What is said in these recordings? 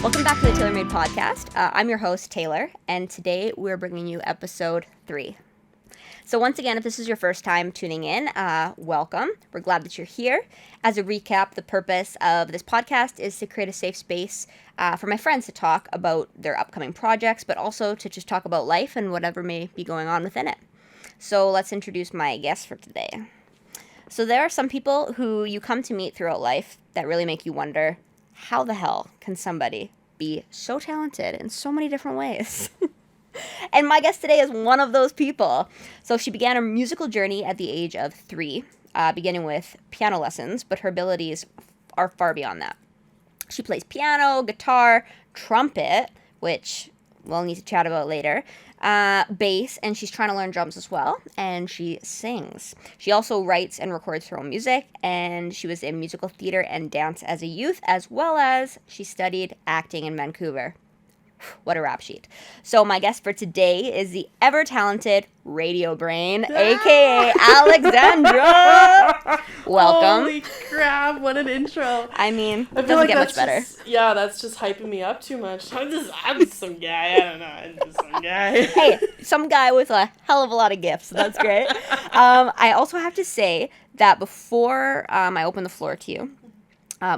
Welcome back to the TAYLORMADE Podcast. I'm your host, Taylor, and today we're bringing you episode 3. So once again, if this is your first time tuning in, welcome. We're glad that you're here. As a recap, the purpose of this podcast is to create a safe space for my friends to talk about their upcoming projects, but also to just talk about life and whatever may be going on within it. So let's introduce my guests for today. So there are some people who you come to meet throughout life that really make you wonder, how the hell can somebody be so talented in so many different ways? And my guest today is one of those people. So she began her musical journey at the age of 3, beginning with piano lessons, but her abilities are far beyond that. She plays piano, guitar, trumpet, which we'll need to chat about later, bass, and she's trying to learn drums as well, and she sings. She also writes and records her own music, and she was in musical theater and dance as a youth, as well as she studied acting in Vancouver. What a rap sheet. So my guest for today is the ever-talented radio brain, a.k.a. Alexandra. Welcome. Holy crap, what an intro. I mean, I it feel doesn't like get much better. Yeah, that's just hyping me up too much. I'm just some guy. I don't know. I'm just some guy. Hey, some guy with a hell of a lot of gifts. That's great. I also have to say that before I open the floor to you,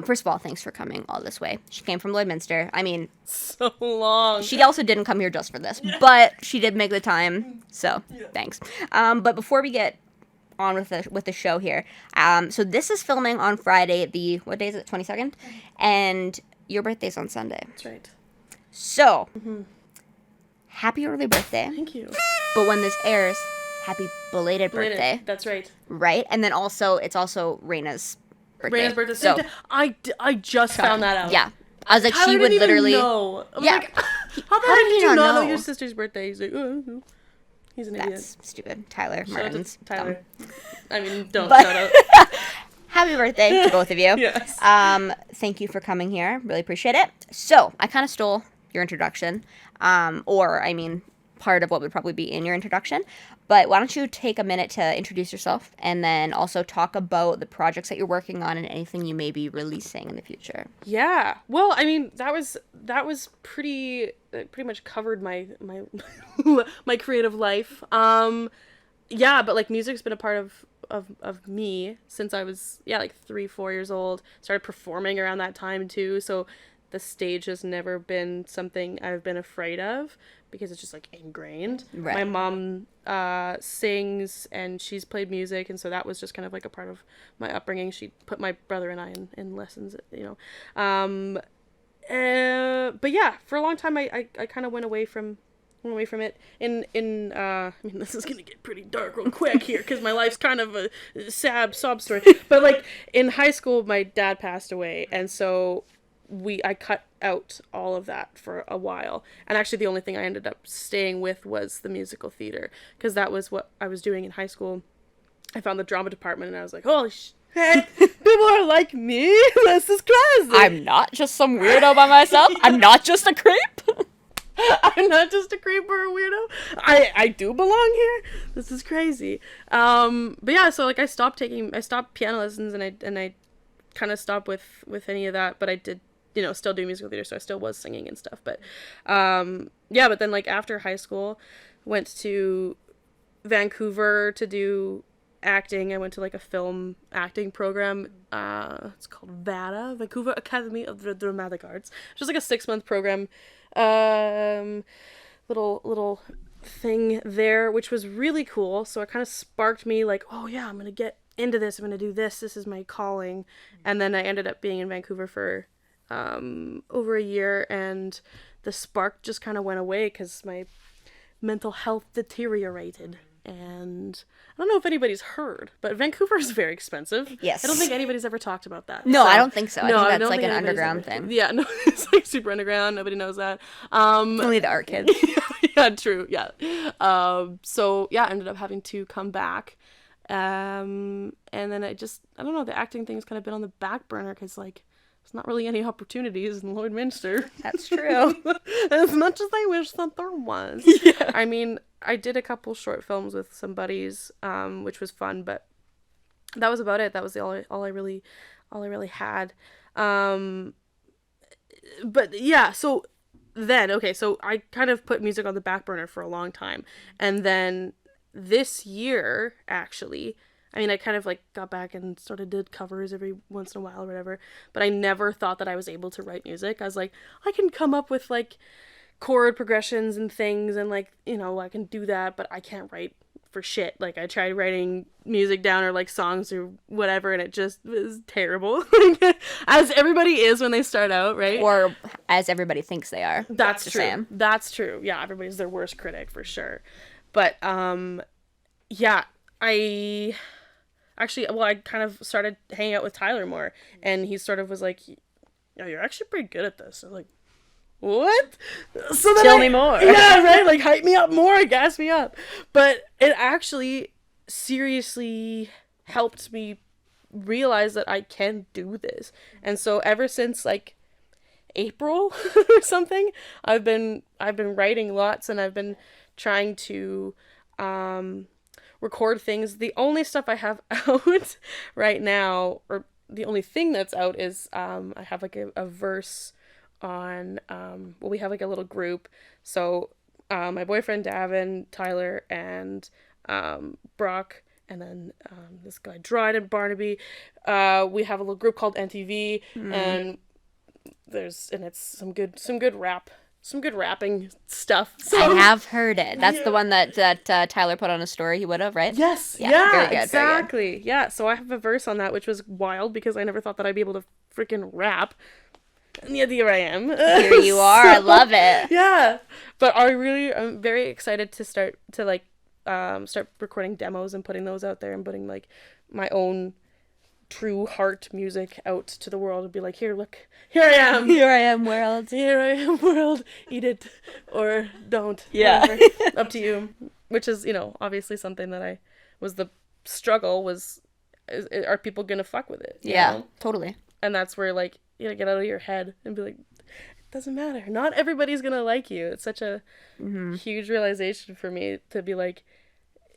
first of all, thanks for coming all this way. She came from Lloydminster. I mean, so long. She also didn't come here just for this, but she did make the time, so thanks. But before we get on with the show here, so this is filming on Friday, what day is it, 22nd? And your birthday's on Sunday. That's right. So, happy early birthday. Thank you. But when this airs, happy belated birthday. That's right. Right? And then also, it's also Raina's birthday. Raina's birthday. So, I just found that out. Yeah. I was like, Tyler she would didn't literally... even know. I'm Yeah. like, how the heck did you not know your sister's birthday? He's like, oh, he's an idiot. That's stupid. Tyler Shout out to Martin's Tyler. dumb. I mean, don't But- shout out. Happy birthday to both of you. Yes. Thank you for coming here. Really appreciate it. So, I kind of stole your introduction, part of what would probably be in your introduction. But why don't you take a minute to introduce yourself and then also talk about the projects that you're working on and anything you may be releasing in the future. Yeah. Well, I mean, that was pretty much covered my my creative life. Yeah, but like music's been a part of me since I was 3-4 years old. Started performing around that time too, so the stage has never been something I've been afraid of because it's just like ingrained. Right. My mom sings and she's played music, and so that was just kind of like a part of my upbringing. She put my brother and I in lessons, you know. But yeah, for a long time I kind of went away from it. I mean, this is gonna get pretty dark real quick here because my life's kind of a sad sob story. But like in high school, my dad passed away, and so I cut out all of that for a while. And actually the only thing I ended up staying with was the musical theater, because that was what I was doing in high school. I found the drama department and I was like, holy shit, people are like me. This is crazy. I'm not just some weirdo by myself. I'm not just a creep. I'm not just a creep or a weirdo. I do belong here. This is crazy. But yeah, so like I stopped piano lessons, and I kind of stopped with any of that, but I did, you know, still do musical theater, so I still was singing and stuff. But yeah, but then like after high school, went to Vancouver to do acting. I went to like a film acting program. It's called VADA, Vancouver Academy of the Dramatic Arts. It's just like a 6-month program. Little thing there, which was really cool. So it kind of sparked me like, oh yeah, I'm gonna get into this. I'm gonna do this. This is my calling. And then I ended up being in Vancouver for over a year, and the spark just kind of went away because my mental health deteriorated. And I don't know if anybody's heard, but Vancouver is very expensive. Yes. I don't think anybody's ever talked about that. No, So, I don't think so. no, I I think don't that's like think an anybody's underground ever- thing. Yeah, no, it's like super underground. Nobody knows that. Only the art kids. Yeah, true. Yeah. So yeah, I ended up having to come back. And then I don't know, the acting thing's kind of been on the back burner because like there's not really any opportunities in Lloydminster. That's true. As much as I wish that there was. Yeah. I mean, I did a couple short films with some buddies, which was fun, but that was about it. That was all I really had. but yeah, so then, okay, so I kind of put music on the back burner for a long time. And then this year, actually, I mean, I kind of like got back and sort of did covers every once in a while or whatever, but I never thought that I was able to write music. I was like, I can come up with like chord progressions and things and like, you know, I can do that, but I can't write for shit. Like, I tried writing music down or like songs or whatever, and it just was terrible. As everybody is when they start out, right? Or as everybody thinks they are. That's Just true. saying. That's true. Yeah, everybody's their worst critic for sure. But yeah, I kind of started hanging out with Tyler more, and he sort of was like, "Oh, you're actually pretty good at this." I was like, "What?" So then Tell me more. Yeah, right. Like, hype me up more, gas me up. But it actually seriously helped me realize that I can do this. And so ever since like April or something, I've been writing lots, and I've been trying to record things. The only stuff I have out right now, or the only thing that's out, is I have like a verse on we have like a little group. So my boyfriend Davin, Tyler, and Brock, and then this guy Dryden Barnaby, we have a little group called NTV, and it's some good rapping stuff. So, I have heard it. That's the one that Tyler put on a story. He would have, right? Yes. Yeah, very good, exactly. very good. Yeah. So I have a verse on that, which was wild because I never thought that I'd be able to freaking rap. And yet here I am. Here you are. I love it. Yeah. But I'm very excited to start recording demos and putting those out there, and putting like my own true heart music out to the world, and be like, here, look, here I am. Here I am, world. Here I am, world. Eat it or don't. Yeah. Whatever. Up to you. Which is, you know, obviously something that the struggle was, are people gonna fuck with it? Yeah, know? totally. And that's where, like, you know, get out of your head and be like, it doesn't matter. Not everybody's gonna like you. It's such a huge realization for me to be like,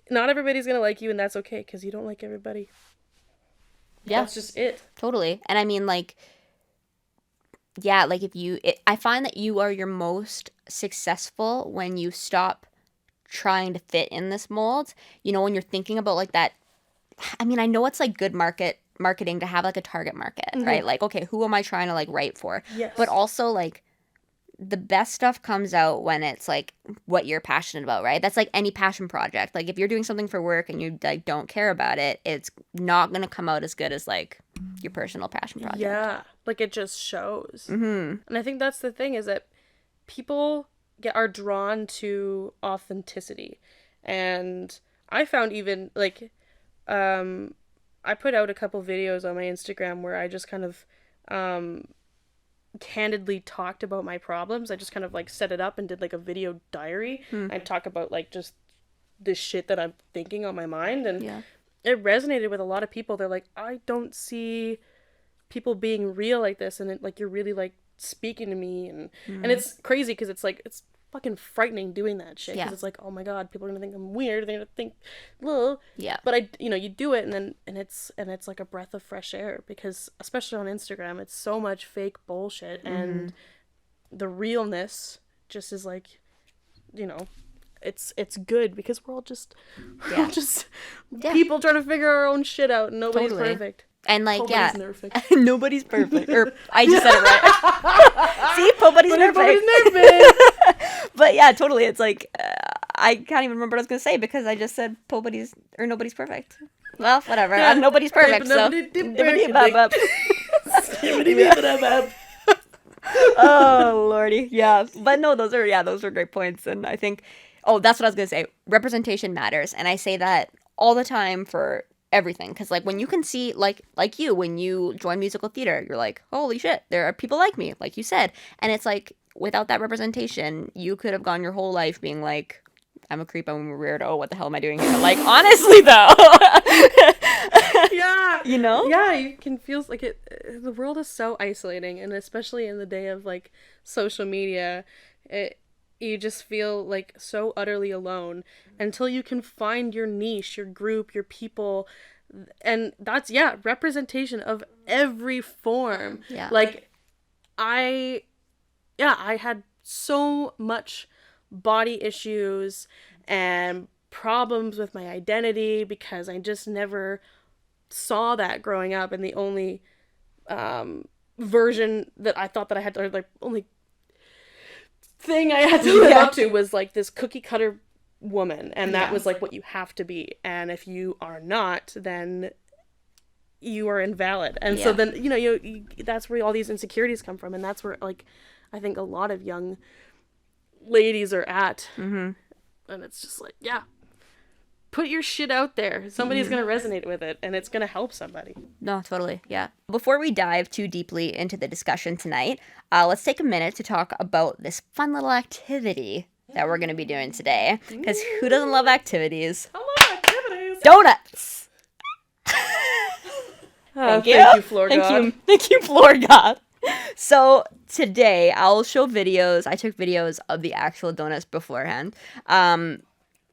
not everybody's gonna like you, and that's okay, because you don't like everybody. Yeah. That's just it. Totally. And I mean, like, yeah, like I find that you are your most successful when you stop trying to fit in this mold. You know, when you're thinking about like that, I mean, I know it's like good marketing to have like a target market, right? Like, okay, who am I trying to like write for? Yes. But also like the best stuff comes out when it's like what you're passionate about, right? That's like any passion project. Like if you're doing something for work and you like don't care about it, it's not going to come out as good as like your personal passion project. Yeah. Like it just shows. And I think that's the thing, is that people are drawn to authenticity. And I found even like, I put out a couple videos on my Instagram where I just kind of, candidly talked about my problems. I just kind of like set it up and did like a video diary. I talk about like just the shit that I'm thinking on my mind, and it resonated with a lot of people. They're like, I don't see people being real like this, and it, like, you're really like speaking to me, and it's crazy because it's like, it's fucking frightening doing that shit, because it's like, oh my god, people are gonna think I'm weird, they're gonna think, well, but you do it, and it's like a breath of fresh air, because especially on Instagram, it's so much fake bullshit, and the realness just is like, you know, it's good, because we're all just people trying to figure our own shit out, and nobody's perfect. And like, nobody's perfect. Nobody's perfect. Or I just said it right. See, nobody's perfect. But yeah, totally. It's like, I can't even remember what I was gonna say because I just said nobody's perfect. Well, whatever. Nobody's perfect. So. Oh lordy, yeah. But no, those are great points, and I think, that's what I was gonna say. Representation matters, and I say that all the time for everything, because like when you can see like you, when you join musical theater, you're like, holy shit, there are people like me, like you said, and it's like without that representation, you could have gone your whole life being like, I'm a creep, I'm a weirdo, what the hell am I doing here? Like, honestly though. Yeah. You know? Yeah, you can feel like the world is so isolating, and especially in the day of like social media, you just feel like so utterly alone until you can find your niche, your group, your people. And that's, representation of every form. Yeah. Like, I yeah, I had so much body issues and problems with my identity because I just never saw that growing up, and the only version that I thought that I had to, like, only thing I had to live up to was like this cookie cutter woman, and that was like what you have to be, and if you are not, then you are invalid. And so then you that's where all these insecurities come from, and that's where, like, I think a lot of young ladies are at. And it's just like, put your shit out there. Somebody's going to resonate with it, and it's going to help somebody. No, totally. Yeah. Before we dive too deeply into the discussion tonight, let's take a minute to talk about this fun little activity that we're going to be doing today. Because who doesn't love activities? I love activities. Donuts! Thank you, Floor God. Thank you, Floor God. So today I'll show videos. I took videos of the actual donuts beforehand.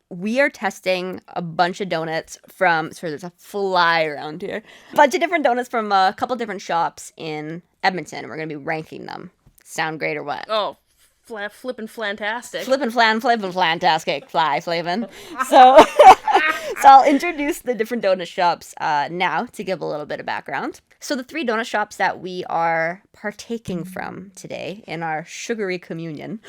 We are testing a bunch of donuts from, sorry, there's a fly around here. A bunch of different donuts from a couple different shops in Edmonton. We're going to be ranking them. Sound great or what? Oh, flippin' fantastic. Flippin' flantastic, fly flavin'. So, so I'll introduce the different donut shops now to give a little bit of background. So the 3 donut shops that we are partaking from today in our sugary communion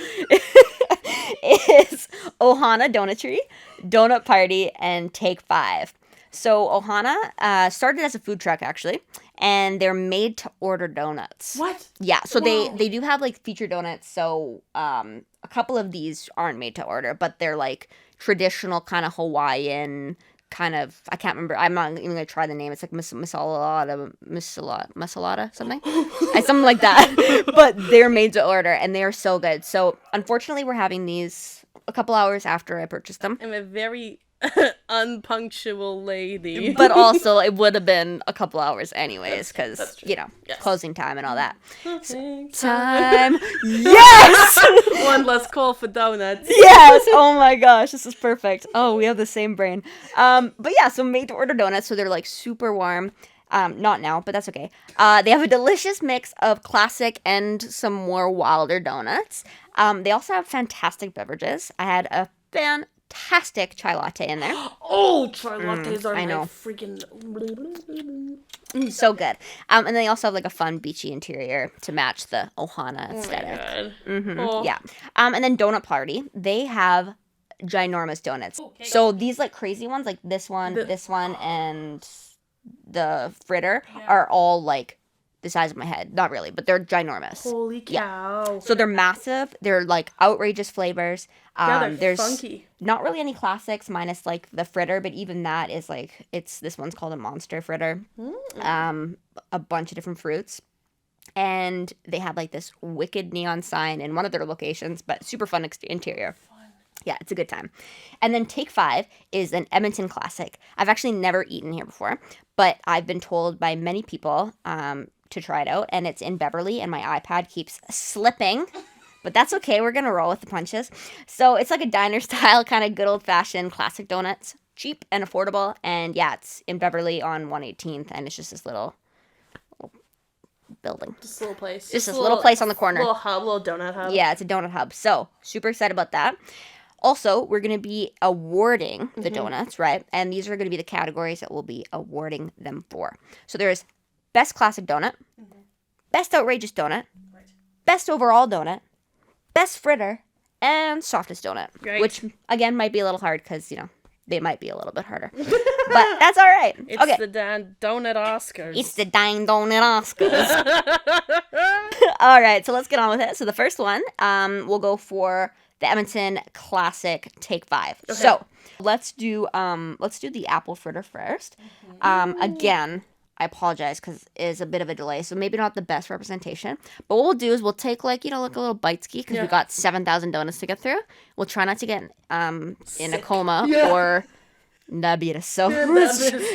is Ohana Donutry, Donut Party, and Take 5. So Ohana started as a food truck, actually, and they're made to order donuts. What? Yeah, so they do have like feature donuts. So a couple of these aren't made to order, but they're like traditional kind of Hawaiian kind of, I can't remember. I'm not even gonna try the name. It's like masalada, something, something like that. But they're made to order, and they are so good. So unfortunately, we're having these a couple hours after I purchased them. I'm a very unpunctual lady. But also, it would have been a couple hours anyways, because, closing time and all that. Time. Yes! One less call for donuts. Yes! Oh my gosh, this is perfect. Oh, we have the same brain. But yeah, so made to order donuts, so they're like super warm. Not now, but that's okay. They have a delicious mix of classic and some more wilder donuts. They also have fantastic beverages. I had a fantastic chai latte in there. Oh, chai lattes are I know. my freaking... So good. And they also have like a fun beachy interior to match the Ohana aesthetic. Oh my God. Oh. Yeah. And then Donut Party, they have ginormous donuts. Okay. So these like crazy ones, like this one, and the fritter are all like the size of my head. Not really, but they're ginormous. Holy cow. Yeah. So they're massive. They're like outrageous flavors. They're there's funky. Not really any classics minus like the fritter, but even that is like, this one's called a monster fritter. A bunch of different fruits. And they have like this wicked neon sign in one of their locations, but super fun interior. Yeah, it's a good time. And then Take 5 is an Edmonton classic. I've actually never eaten here before, but I've been told by many people to try it out, and it's in Beverly, and my iPad keeps slipping, but that's okay. We're going to roll with the punches. So it's like a diner-style kind of good old-fashioned classic donuts, cheap and affordable, and yeah, it's in Beverly on 118th, and it's just this little building. Just a little place. Just this little place on the corner. Little donut hub. Yeah, it's a donut hub. So, super excited about that. Also, we're going to be awarding the donuts, right? And these are going to be the categories that we'll be awarding them for. So there's Best Classic Donut, Best Outrageous Donut, Best Overall Donut, Best Fritter, and Softest Donut. Right. Which, again, might be a little hard because, they might be a little bit harder. But that's all right. It's the Dan Donut Oscars. It's the Dine Donut Oscars. All right, so let's get on with it. So the first one, we'll go for the Edmonton Classic Take 5. Okay. So let's do the apple fritter first. Again, I apologize because it is a bit of a delay, so maybe not the best representation. But what we'll do is we'll take like a little bite ski because we got 7,000 donuts to get through. We'll try not to get in a coma or diabetes. So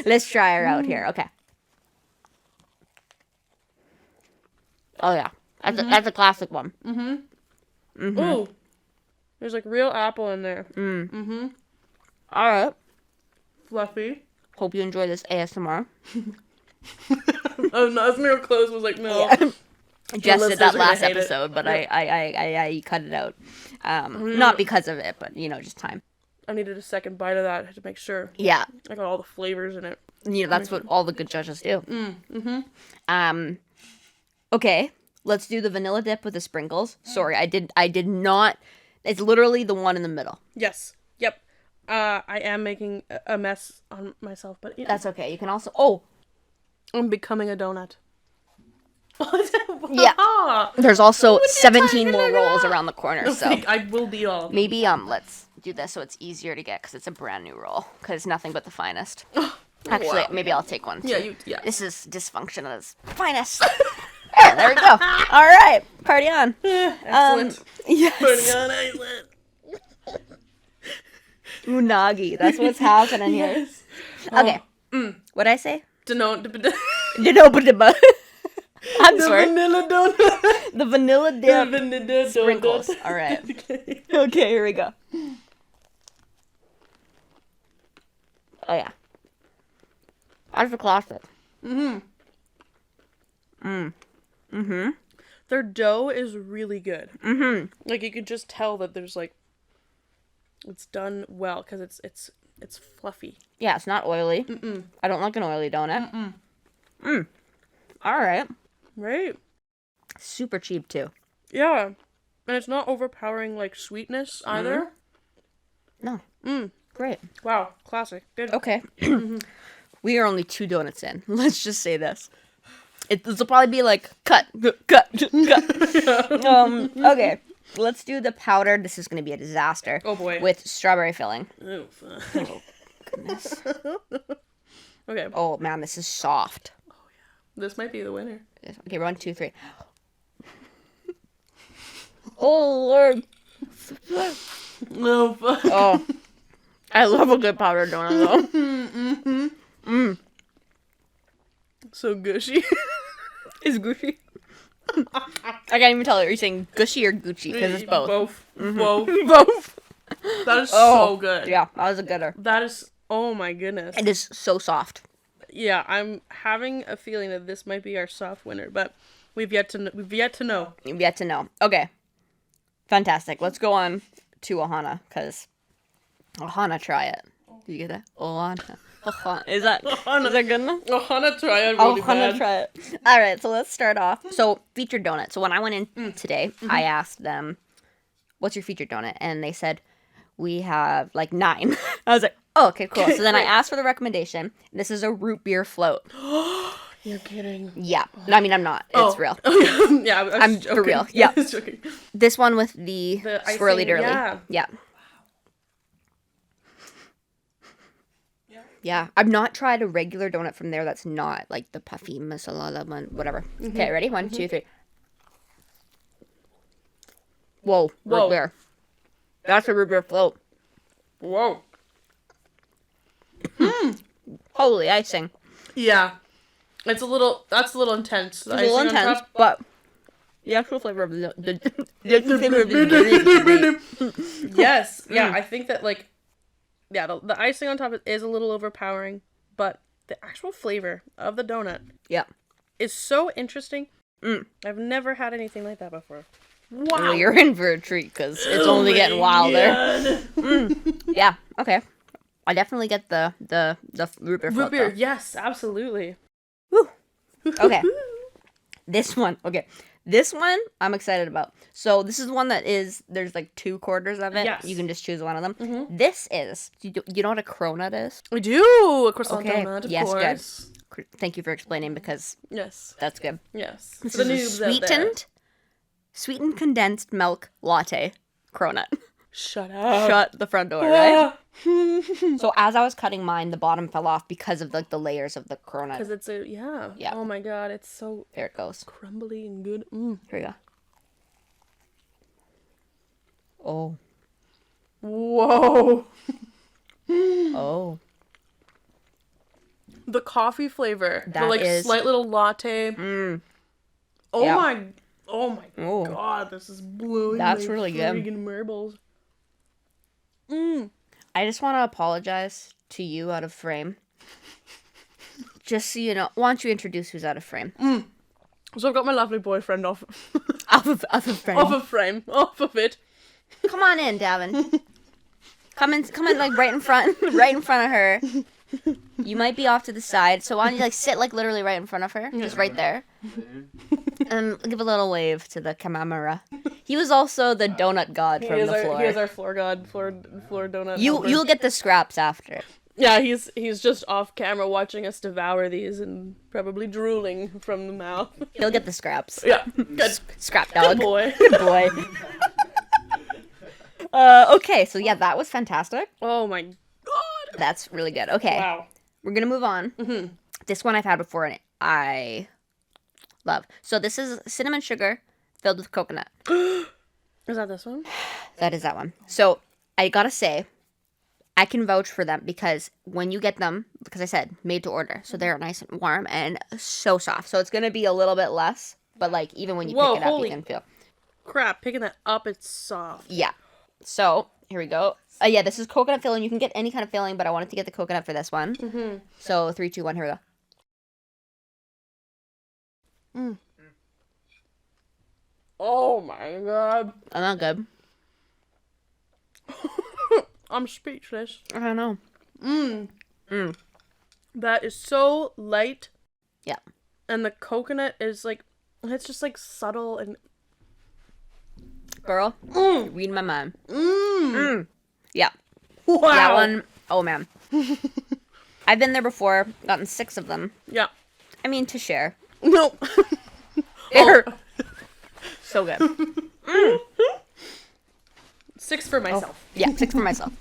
let's try her out here. Okay. Oh yeah, that's a classic one. Ooh. There's like real apple in there. All right. Fluffy. Hope you enjoy this ASMR. Oh, no, as we were close, was like, no. Jess did that listeners are gonna last hate it. episode, but Yep. I cut it out. Not because of it, but just time. I needed a second bite of that to make sure Yeah, I got all the flavors in it. that's what all the good judges do. Okay, let's do the vanilla dip with the sprinkles. Sorry, I did not. It's literally the one in the middle. Yes. Yep. I am making a mess on myself, but That's okay. You can also. Oh, I'm becoming a donut. yeah. There's also 17 more rolls around the corner, so I will be all. maybe let's do this so it's easier to get because it's a brand new roll because nothing but the finest. Actually, Wow. maybe I'll take one. Too. Yeah. This is dysfunction at its finest. Yeah, there we go. All right, party on. Excellent. Yes. Putting on Iceland. Unagi. That's what's happening here. Yes. Okay. What'd I say? The I'm sorry. vanilla donut. The vanilla The dip vanilla sprinkles. donut. All right. Okay. Okay, here we go. Oh yeah. That's a classic. Their dough is really good. Like you could just tell that there's like it's done well because it's fluffy. Yeah, it's not oily. I don't like an oily donut. All right. Right? Super cheap too. Yeah. And it's not overpowering like sweetness either. No. Great. Wow, classic. Good. Okay. We are only 2 donuts in. Let's just say this. This will probably be like cut. Okay. Let's do the powder. This is going to be a disaster. Oh boy. With strawberry filling. Oh, Goodness. okay. Oh man, this is soft. This might be the winner. Okay, 1, 2, 3. Oh Lord. No. Oh. I love a good powdered donut though. So gushy. It's gushy. I can't even tell if you're saying gushy or Gucci because it's both. Both. Both. That is so good. Yeah, that was a gooder. That is. Oh my goodness. It is so soft. Yeah, I'm having a feeling that this might be our soft winner, but we've yet to know. You've yet to know. Okay. Fantastic. Let's go on to Ohana because Ohana, try it. Did you get that? Ohana. Ohana. Is that good enough? Ohana try it really Ohana, bad. try it. All right, so let's start off. So featured donut. So when I went in today, I asked them, "What's your featured donut?" And they said, "We have like 9." I was like, "Oh, okay, cool." So then I asked for the recommendation. This is a root beer float. You're kidding. Yeah. I mean, I'm not. It's real. Yeah, I'm for real. Yeah. I was joking. This one with the swirly icing, dirly. yeah. Yeah. Yeah. I've not tried a regular donut from there that's not like the puffy masala one, whatever. Okay, ready? 1, 2, 3. Whoa. Root beer. That's a root beer float. Whoa. Holy icing. Yeah. That's a little intense. It's a little intense, but the actual flavor of the flavor of the Yes. Yeah, I think that like the icing on top is a little overpowering, but the actual flavor of the donut yeah. is so interesting. I've never had anything like that before. Wow. Well, you're in for a treat because it's only getting wilder. Yeah. Okay. I definitely get the root beer float. Root beer, though. yes, absolutely. Woo. Okay. This one. Okay. This one I'm excited about. So this is one that there's like 2 quarters of it. Yes. You can just choose one of them. This is, you know what a cronut is? I do! A croissant Okay. donut, of Yes, course. good. Thank you for explaining because Yes. that's good. Yes. This For the is a noobs out there. sweetened condensed milk latte cronut. Shut up. Shut the front door, right? So as I was cutting mine, the bottom fell off because of like the layers of the cronut. Because it's yeah. Yeah. Oh my god, it's so There it goes. crumbly and good. Here we go. Oh. Whoa. Oh. The coffee flavor. The That like is- slight little latte. Oh Yeah. my Oh. god, this is blowing That's my really good. friggin' marbles. I just want to apologize to you out of frame. Just so you know, why don't you introduce who's out of frame? So I've got my lovely boyfriend off Off of frame. off of it. Come on in, Davin. Come in, like right in front of her. You might be off to the side, so why don't you like sit like literally right in front of her, just right there, and give a little wave to the camera. He was also the donut god from the floor. He is our floor god, floor donut. You'll get the scraps after. Yeah, he's just off camera watching us devour these and probably drooling from the mouth. He'll get the scraps. Yeah, good. Scrap dog. Good boy. Good boy. Okay, so yeah, that was fantastic. Oh my god. That's really good. Okay. Wow. We're gonna move on. Mm-hmm. This one I've had before and I love. So this is cinnamon sugar filled with coconut. Is that this one? That is that one. So I gotta say, I can vouch for them because when you get them, because I said made to order, so they're nice and warm and so soft. So it's gonna be a little bit less, but like even when you pick it up, you can feel. Crap! Picking that up, it's soft. Yeah. So here we go. Yeah, this is coconut filling. You can get any kind of filling, but I wanted to get the coconut for this one. Mm-hmm. So 3, 2, 1, here we go. Mm. Oh my god. I'm not good. I'm speechless. I don't know. That is so light. Yeah. And the coconut is like, it's just like subtle and... Girl, read my mind. Yeah. Wow. That one, oh man. I've been there before, gotten 6 of them. Yeah. I mean, to share. No. They're so good. 6 for myself. Yeah, 6 for myself.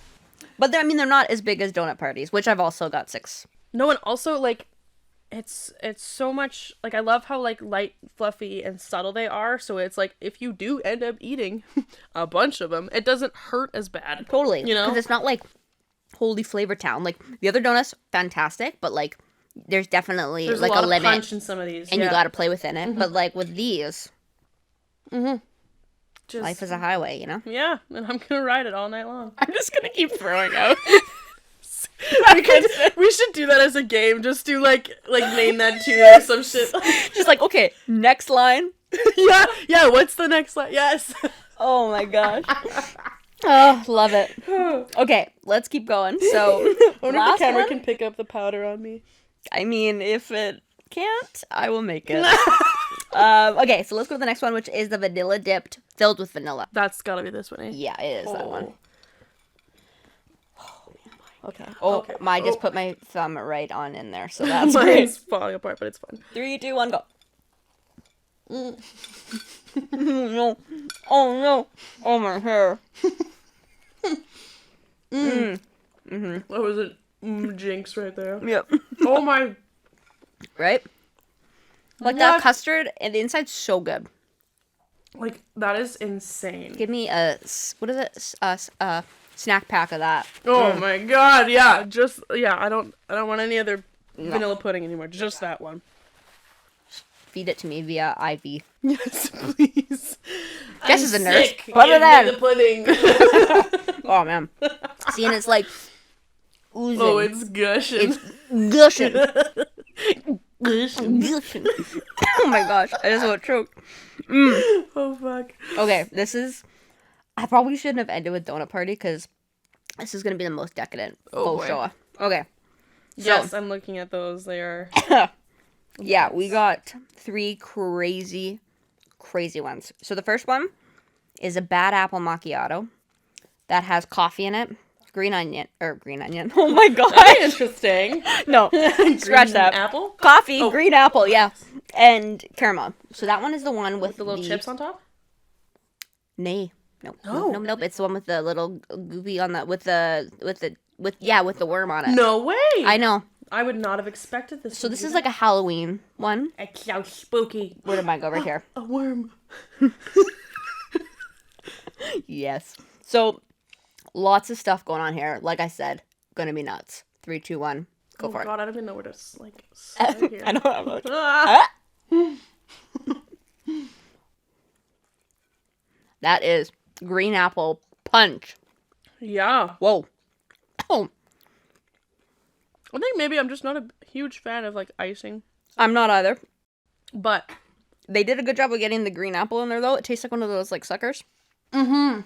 But they're not as big as donut parties, which I've also got 6. No, and also like, it's so much, like, I love how like light, fluffy, and subtle they are. So it's like, if you do end up eating a bunch of them, it doesn't hurt as bad. Totally. You know? Because it's not like holy flavor town. Like the other donuts, fantastic, but like there's definitely like a lot a limit. Of punch in some of these, and you got to play within it. Mm-hmm. But like with these, life is a highway, you know? Yeah, and I'm gonna ride it all night long. I'm just gonna keep throwing out. We should do that as a game. Just do like name that tune or some shit. Just like, okay, next line. yeah. What's the next line? Yes. Oh my gosh. Oh, love it. Okay, let's keep going. So, I wonder if the camera can pick up the powder on me. I mean, if it can't, I will make it. Okay, so let's go to the next one, which is the vanilla dipped, filled with vanilla. That's gotta be this one, eh? Yeah, it is that one. Okay. Okay. I just put my thumb right on in there, so that's Mine's falling apart, but it's fun. 3, 2, 1, go. No. Oh no. Oh my hair. What was it? Jinx right there. Yep. Oh my. Right? Like that custard, and the inside's so good. Like, that is insane. Give me a, what is it? A snack pack of that. Oh my god, yeah. I don't want any other vanilla pudding anymore. Just that one. Feed it to me via IV. Yes, please. Jess is a nurse. Sick. Put it in. The pudding. Oh man. See, and it's like oozing. Oh, it's gushing. It's gushing. Gushing. Oh my gosh, I just want to choke. Oh fuck. Okay, this is. I probably shouldn't have ended with donut party because this is gonna be the most decadent faux show. Okay. Yes, I'm looking at those. They are. Yeah, we got 3 crazy ones. So the first one is a bad apple macchiato that has coffee in it, green onion. Oh my god. Very interesting. No, scratch that. Apple? Coffee, green apple, yeah, and caramel. So that one is the one with the little chips on top? Nay. Nope. It's the one with the little goopy on that with the worm on it. No way. I know. I would not have expected this. So this is like a Halloween one. It's so spooky. Where did mine go? Right here. A worm. Yes. So lots of stuff going on here. Like I said, gonna be nuts. 3, 2, 1, go for it. Oh god, I don't even know where to like start here. I know what I'm like. That is green apple punch. Yeah. Whoa. Oh. I think maybe I'm just not a huge fan of like icing. I'm not either. But They did a good job of getting the green apple in there, though. It tastes like one of those, like, suckers. Mm-hmm.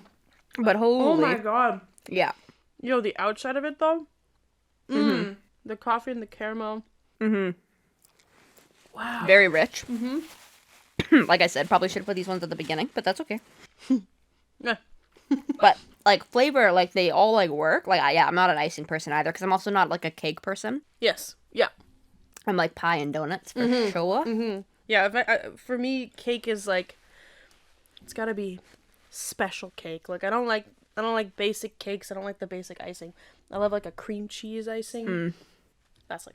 But holy. Oh, my God. Yeah. Yo, the outside of it, though. The coffee and the caramel. Mm-hmm. Wow. Very rich. Mm-hmm. Like I said, probably should have put these ones at the beginning, but that's okay. Yeah. But, like, flavor, like, they all, like, work. Like, I'm not an icing person either, because I'm also not, like, a cake person. Yes. Yeah. I'm, like, pie and donuts for sure. Mm-hmm. Yeah, for me, cake is, like, it's gotta be special cake. Like, I don't like basic cakes. I don't like the basic icing. I love, like, a cream cheese icing. That's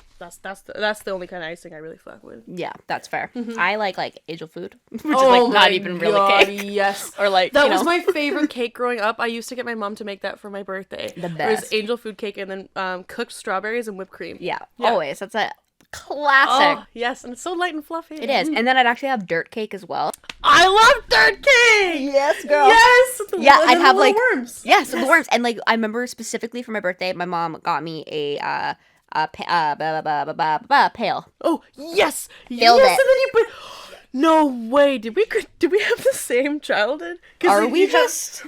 the only kind of icing I really fuck with. Yeah, that's fair. I like angel food, which is Oh like my not even really God, cake. yes. Or like that was my favorite cake growing up. I used to get my mom to make that for my birthday. The It was best. angel food cake and then cooked strawberries and whipped cream. Yeah, Yeah. always. That's a classic. Oh, yes, and it's so light and fluffy. It is. And then I'd actually have dirt cake as well. I love dirt cake. Yes, girl. Yes. Yeah, I'd have the like worms. Yes, the worms. And like I remember specifically for my birthday, my mom got me a pail. Oh, yes. Filled yes, it. and then you put... No way. Did we have the same childhood? Are we just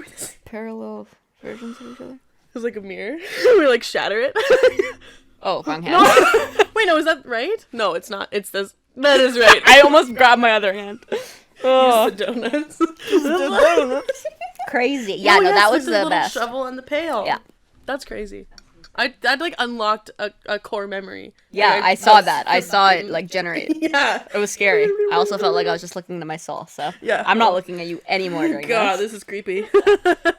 parallel versions of each other? It was like a mirror. We like shatter it. Oh, wrong hand. No. Wait, no, is that right? No, it's not. It's this. That is right. I almost grabbed my other hand. Oh. The donuts. The donuts. Crazy. Yeah, Oh, no, yes, that with was the the little best. shovel and the pail. Yeah. That's crazy. I'd like unlocked a core memory. Yeah, Like, I saw that. I saw it like generate. Yeah. It was scary. I also felt like I was just looking into my soul, so Yeah. I'm not looking at you anymore during God, this. this is creepy.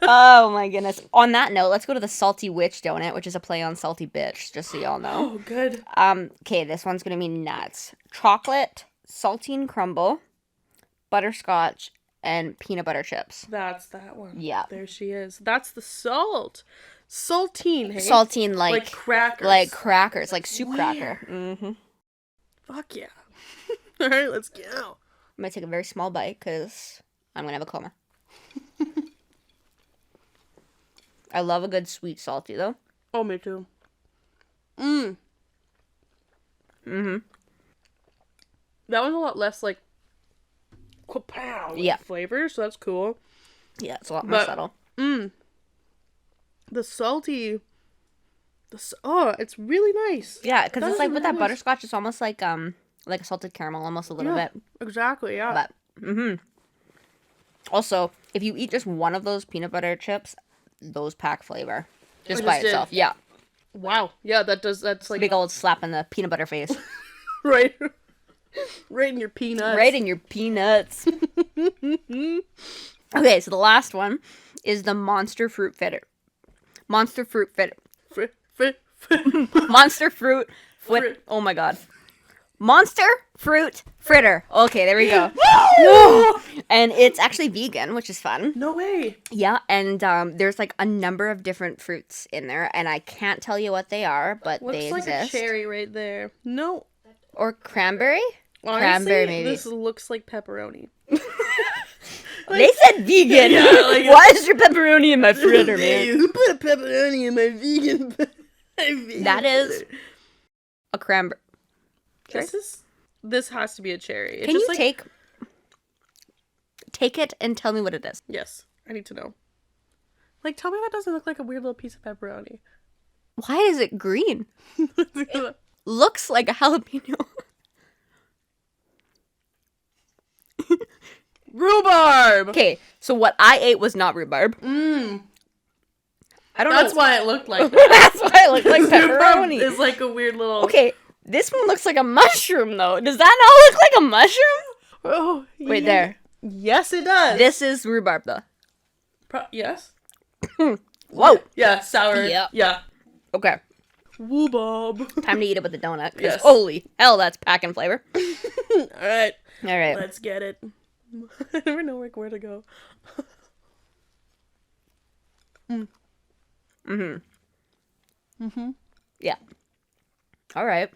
Oh my goodness. On that note, let's go to the Salty Witch donut, which is a play on Salty Bitch, just so y'all know. Oh, good. Okay, this one's gonna be nuts. Chocolate, saltine crumble, butterscotch, and peanut butter chips. That's that one. Yeah. There she is. That's the salt. Saltine, hey? Saltine Like crackers. like crackers, like soup Weird. cracker. Mm-hmm. Fuck yeah. All right, let's go. I'm gonna take a very small bite because I'm gonna have a coma. I love a good sweet salty though. Oh, me too. Mm-hmm. That one's a lot less like kapow flavor, so that's cool. Yeah, it's a lot more But- subtle. The salty, it's really nice. Yeah, because That it's is like with really that nice. butterscotch, it's almost like a salted caramel, almost a little Yeah. bit. Exactly, yeah. But also, if you eat just one of those peanut butter chips, those pack flavor just I by just did. itself. Yeah, Wow. Yeah, that's like big old slap in the peanut butter face, right, right in your peanuts. right in your peanuts. Okay, so the last one is the Monster Fruit Fritter. Monster Fruit Fritter. Monster Fruit Frit- Oh my god. Monster Fruit Fritter. Okay, there we go. And it's actually vegan, which is fun. No way. Yeah, and there's like a number of different fruits in there, and I can't tell you what they are, but Looks they like exist. a cherry right there. No. Or cranberry? Honestly, Cranberry, maybe. this looks like pepperoni. They said vegan. Yeah, like- Why is your pepperoni in my fritter, man? Who put pepperoni in my vegan? That is a cranberry. This has to be a cherry. It's Can you just like, take it and tell me what it is? Yes, I need to know. Like, tell me that doesn't look like a weird little piece of pepperoni. Why is it green? Looks like a jalapeno. Rhubarb. Okay, so what I ate was not rhubarb. I don't That's know. why it looked like that. That's why it looked like Rhubarb pepperoni. is like a weird little. Okay, this one looks like a mushroom though. Does that not look like a mushroom? Oh, Wait, yeah. there. Yes, it does. This is rhubarb though. Yes. Whoa. Yeah, sour. Yep. Yeah. Okay, Rhubarb. time to eat it with the donut. 'Cause Yes. holy hell, that's packing flavor. All right. All right. Let's get it. I never know where to go. Yeah. All right.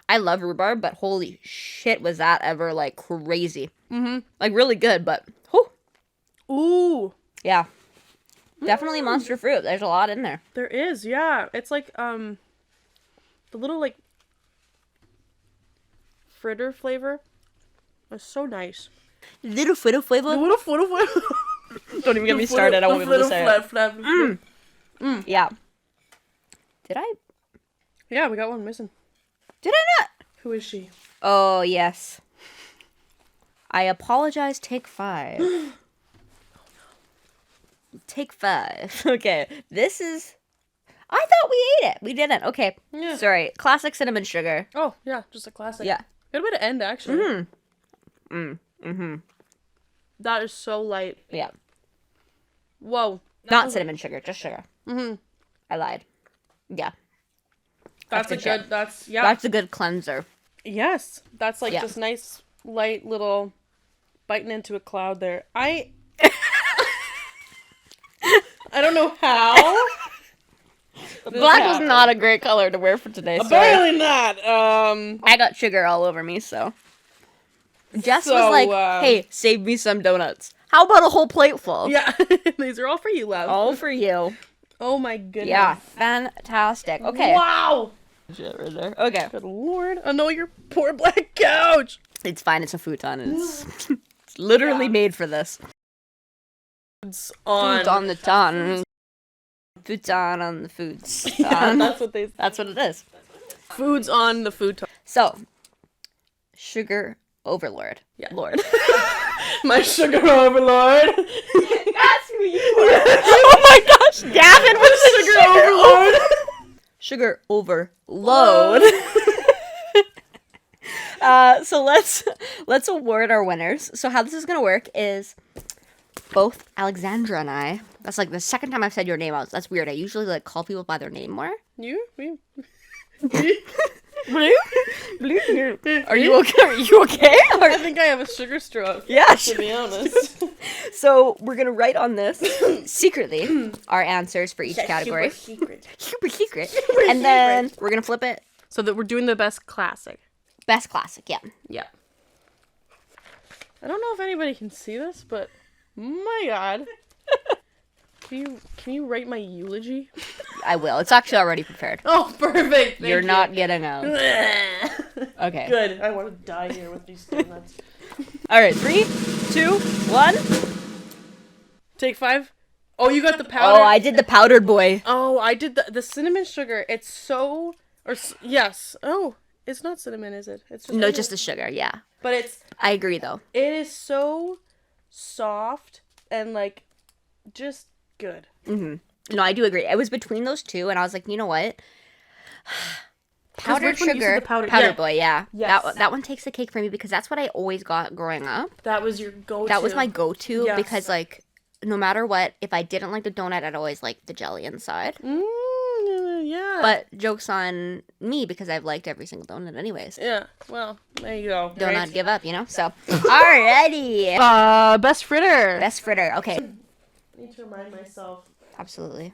I love rhubarb, but holy shit, was that ever like crazy? Like really good, but whew. Ooh, Yeah. Definitely monster fruit. There's a lot in there. there is. Yeah, it's like the little like fritter flavor. It's so nice. Little flavor. Don't even get me started. I won't be able to say it. Yeah. Did I? Yeah, we got one missing. Did I not? Who is she? Oh, yes. I apologize, take 5. Take 5. Okay, this is... I thought we ate it. We didn't. Okay. Yeah. Sorry. Classic cinnamon sugar. Oh, yeah, just a classic. Yeah. Good way to end, actually. That is so light. Yeah. Whoa. Not cinnamon sugar, just sugar. I lied. Yeah. That's a good, That's a good cleanser. Yes. That's like this nice, light little biting into a cloud there. I don't know how. Black was not a great color to wear for today. Apparently not. I got sugar all over me, so. Jess was like, hey, save me some donuts. How about a whole plate full? Yeah. These are all for you, love. All for you. Oh my goodness. Yeah, fantastic. Okay. Wow. Shit right there. Okay. Good lord. Oh no, your poor black couch. It's fine. It's a futon. It's literally made for this. Foods on the ton. Futon on the foods. Yeah, that's what it is. Foods on the futon. So, sugar overlord. Yeah. Lord. My sugar overlord. That's who you are. Oh my gosh, Gavin was sugar overlord. Sugar overload. So let's award our winners. So how this is gonna work is both Alexandra and I. That's like the second time I've said your name out. That's weird. I usually like call people by their name more. You? Are you okay? Are you okay? I think I have a sugar stroke. Yeah, to be honest. So we're gonna write on this secretly our answers for each category. Super secret. And then we're gonna flip it. So that we're doing the best classic. Best classic, yeah. Yeah. I don't know if anybody can see this, but my God. Can you write my eulogy? I will. It's actually already prepared. Oh, perfect. You're not getting out. Okay. Good. I want to die here with these donuts. All right. 3, 2, 1. Take 5. Oh, you got the powder. Oh, I did the powdered boy. Oh, I did the cinnamon sugar. It's so... yes. Oh, it's not cinnamon, is it? It's just just the sugar, yeah. But it's... I agree, though. It is so soft and, like, just good. No, I do agree. I was between those two, and I was like, you know what? Powdered sugar, powdered boy, yeah. Yes. That one takes the cake for me because that's what I always got growing up. That was your go-to. That was my go-to because, Yes. like, no matter what, if I didn't like the donut, I'd always like the jelly inside. Yeah. But joke's on me because I've liked every single donut anyways. Yeah, well, there you go. Don't Right? not give up, you know? So, alrighty. Best fritter. Best fritter. Okay. I need to remind myself. Absolutely.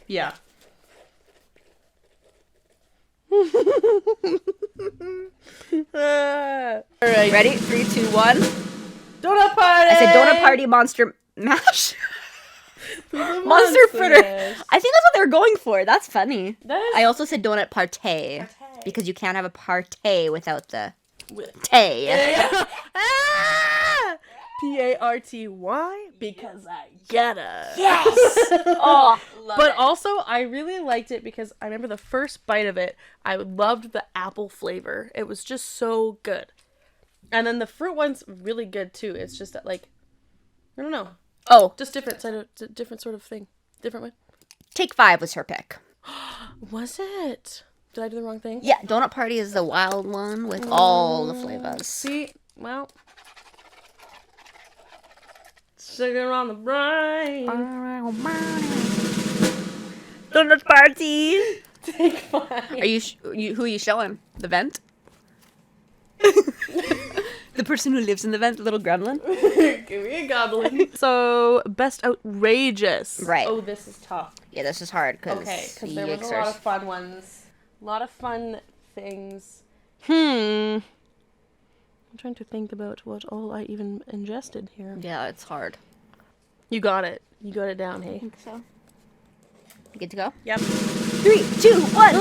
Yeah. Alright. Ready? 3, 2, 1. Donut party! I said donut party monster mash. Monster fritter. I think that's what they were going for. That's funny. That is... I also said donut partay. Because you can't have a partay without the tay. Party because I gotta. Yes. Oh, but also I really liked it because I remember the first bite of it. I loved the apple flavor. It was just so good. And then the fruit one's really good too. It's just that, like, I don't know. Oh, Just different sort of thing. Different one. Take 5 was her pick. Was it? Did I do the wrong thing? Yeah, donut party is the wild one with all the flavors. See, well, sugar on the brain. Donut party. Take 5. Are you? Who are you showing? The vent? The person who lives in the vent, little gremlin. Give me a goblin. So, best outrageous. Right. Oh, this is tough. Yeah, this is hard because there was a lot of fun ones. A lot of fun things. I'm trying to think about what all I even ingested here. Yeah, it's hard. You got it. You got it down, hey? I think so. You good to go? Yep. 3, 2, 1.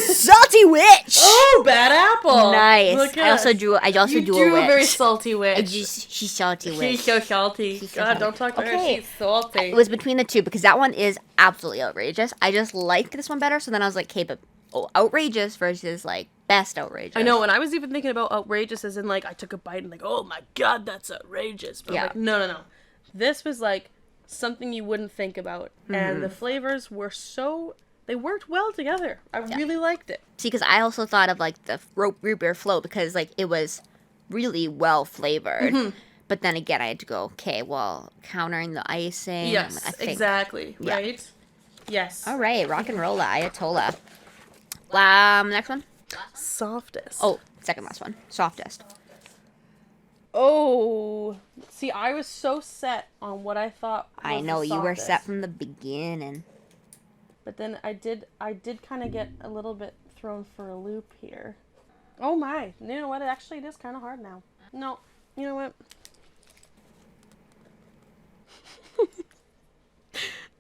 Salty witch. Oh, bad apple. Nice. Look at I also us. drew a You witch. a very salty witch. She's salty witch. She's so salty. She's so God, salty. don't talk to her. Okay. She's salty. It was between the two because that one is absolutely outrageous. I just liked this one better, so then I was like, okay, but outrageous versus like best outrageous. I know, and I was even thinking about outrageous as in like I took a bite and like, oh my god, that's outrageous. But Yeah. like, no. This was like something you wouldn't think about. And the flavors were they worked well together. I really liked it. See, because I also thought of like the root beer float because like it was really well flavored. But then again, I had to go, okay, well, countering the icing. Yes, I think. exactly. Yeah. Right? Yes. All right, rock and roll Ayatollah. Next one. Softest. Oh, second last one. Softest. Oh. See, I was so set on what I thought was I know the you were softest. set from the beginning. But then I did kind of get a little bit thrown for a loop here. Oh my. You know what? It is kind of hard now. No. You know what?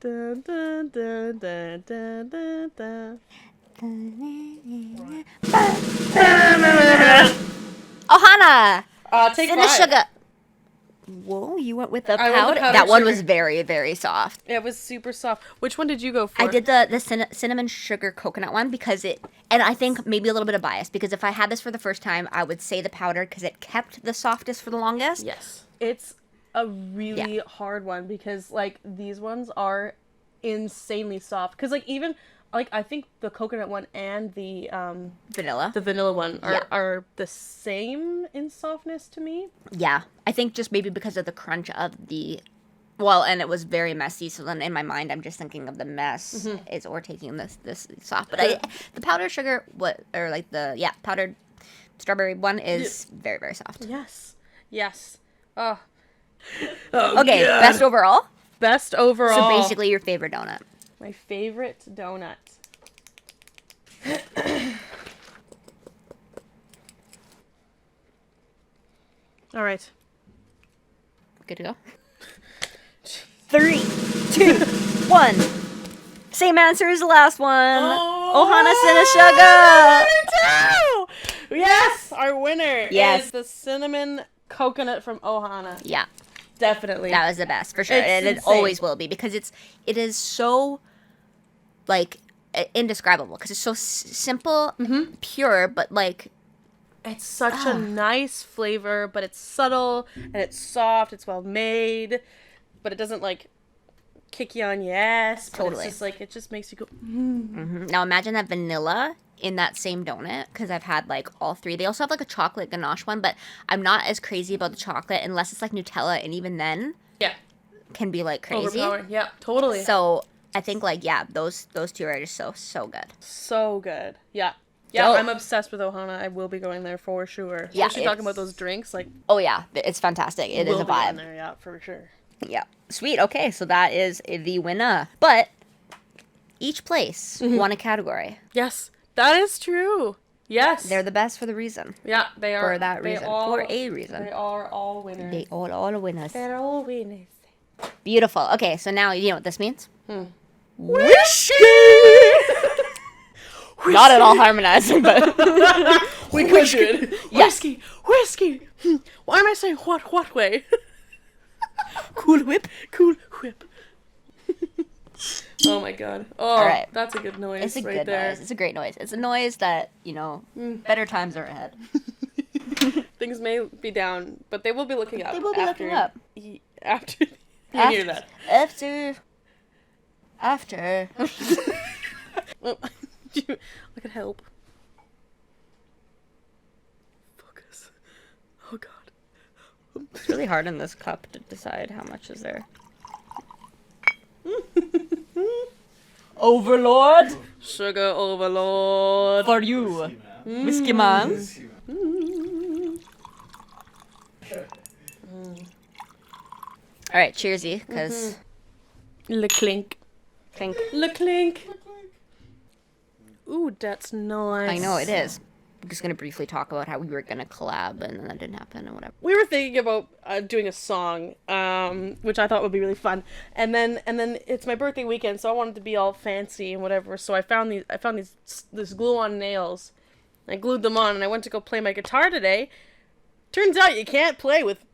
Dun, dun, dun, dun, dun, dun, dun. Ohana! Take In the 5. sugar. Whoa, you went with the I went with powder? powdered That one sugar. was very, very soft. It was super soft. Which one did you go for? I did the cinnamon sugar coconut one because and I think maybe a little bit of bias because if I had this for the first time, I would say the powdered because it kept the softest for the longest. Yes. It's a really hard one because, like, these ones are insanely soft. Because, like, even, like, I think the coconut one and the Vanilla. vanilla one Yeah. are the same in softness to me. Yeah. I think just maybe because of the crunch of the... Well, and it was very messy, so then in my mind, I'm just thinking of the mess or taking this soft. But the powdered sugar, powdered strawberry one is very, very soft. Yes. Yes. Oh. Okay, God. best overall? Best overall. So basically your favorite donut. My favorite donut. All right. Good to go? 3, 2, 1. Same answer as the last one. Ohana Sugar. Yes, our winner Yes. is the cinnamon coconut from Ohana. Yeah, Definitely. that was the best for sure, It's and it insane. always will be because it is so like indescribable because it's so simple, pure, but like It's such a nice flavor, but it's subtle and it's soft. It's well made, but it doesn't like kick you on your ass. But Totally. It's just like it just makes you go. Now imagine that vanilla in that same donut because I've had like all three. They also have like a chocolate ganache one, but I'm not as crazy about the chocolate unless it's like Nutella, and even then Yeah. can be like crazy. Overpowering. Yeah. Totally. So I think like those two are just so good. So good. Yeah. Yeah, Dope. I'm obsessed with Ohana. I will be going there for sure. Yeah, Especially talking it's- about those drinks. Like, Oh yeah, it's fantastic. It is we'll a be going vibe. there, yeah, for sure. Yeah. Sweet. Okay, so that is the winner. But each place won a category. Yes, that is true. Yes. They're the best for the reason. Yeah, they are. For that they reason. all- For a reason. They are all winners. They all winners. They're all winners. Beautiful. Okay, so now you know what this means? Whiskey! Not at all harmonizing, but We could. Yes. Whiskey. Why am I saying what way? Cool Whip. Cool whip. Oh my god. Oh, All right. that's a good noise It's a right good there. noise. It's a great noise. It's a noise that, better times are ahead. Things may be down, but they will be looking up. They will be looking up. After you hear that. After. Well, I could help. Focus. Oh god. It's really hard in this cup to decide how much is there. Overlord Sugar overlord. for you, Whiskey Man. All right, cheersy, because Le clink. clink. Le clink. Ooh, that's nice. I know it is. I'm just gonna briefly talk about how we were gonna collab, and then that didn't happen, and whatever. We were thinking about doing a song, which I thought would be really fun. And then it's my birthday weekend, so I wanted to be all fancy and whatever. So I found this glue-on nails, I glued them on, and I went to go play my guitar today. Turns out you can't play with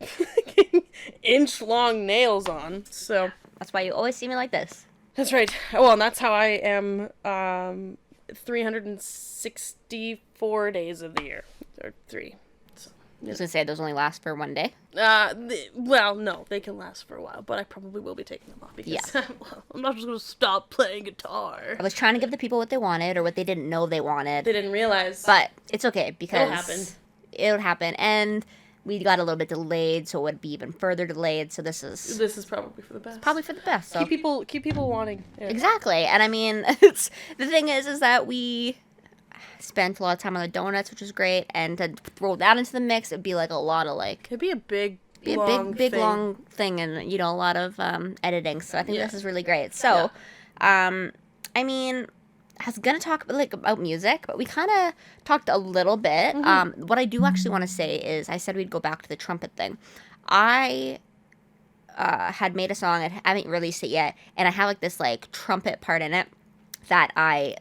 inch-long nails on, so... That's why you always see me like this. That's right. Well, and that's how I am 364 days of the year. Or 3. So, I was going to say, those only last for one day. Well, no, they can last for a while, but I probably will be taking them off because I'm not just going to stop playing guitar. I was trying to give the people what they wanted or what they didn't know they wanted. They didn't realize. But it's okay because... It'll happen. It'll happen. And... we got a little bit delayed, so it would be even further delayed. So this is probably for the best. Probably for the best. So. Keep people wanting. Yeah. Exactly, and I mean, it's the thing is that we spent a lot of time on the donuts, which was great, and to throw that into the mix, it'd be like a lot of like. It'd be a big long thing, and a lot of editing. So I think this is really great. So, I mean. I was going to talk about music, but we kind of talked a little bit. What I do actually want to say is I said we'd go back to the trumpet thing. I had made a song. I haven't released it yet. And I have like this like trumpet part in it that I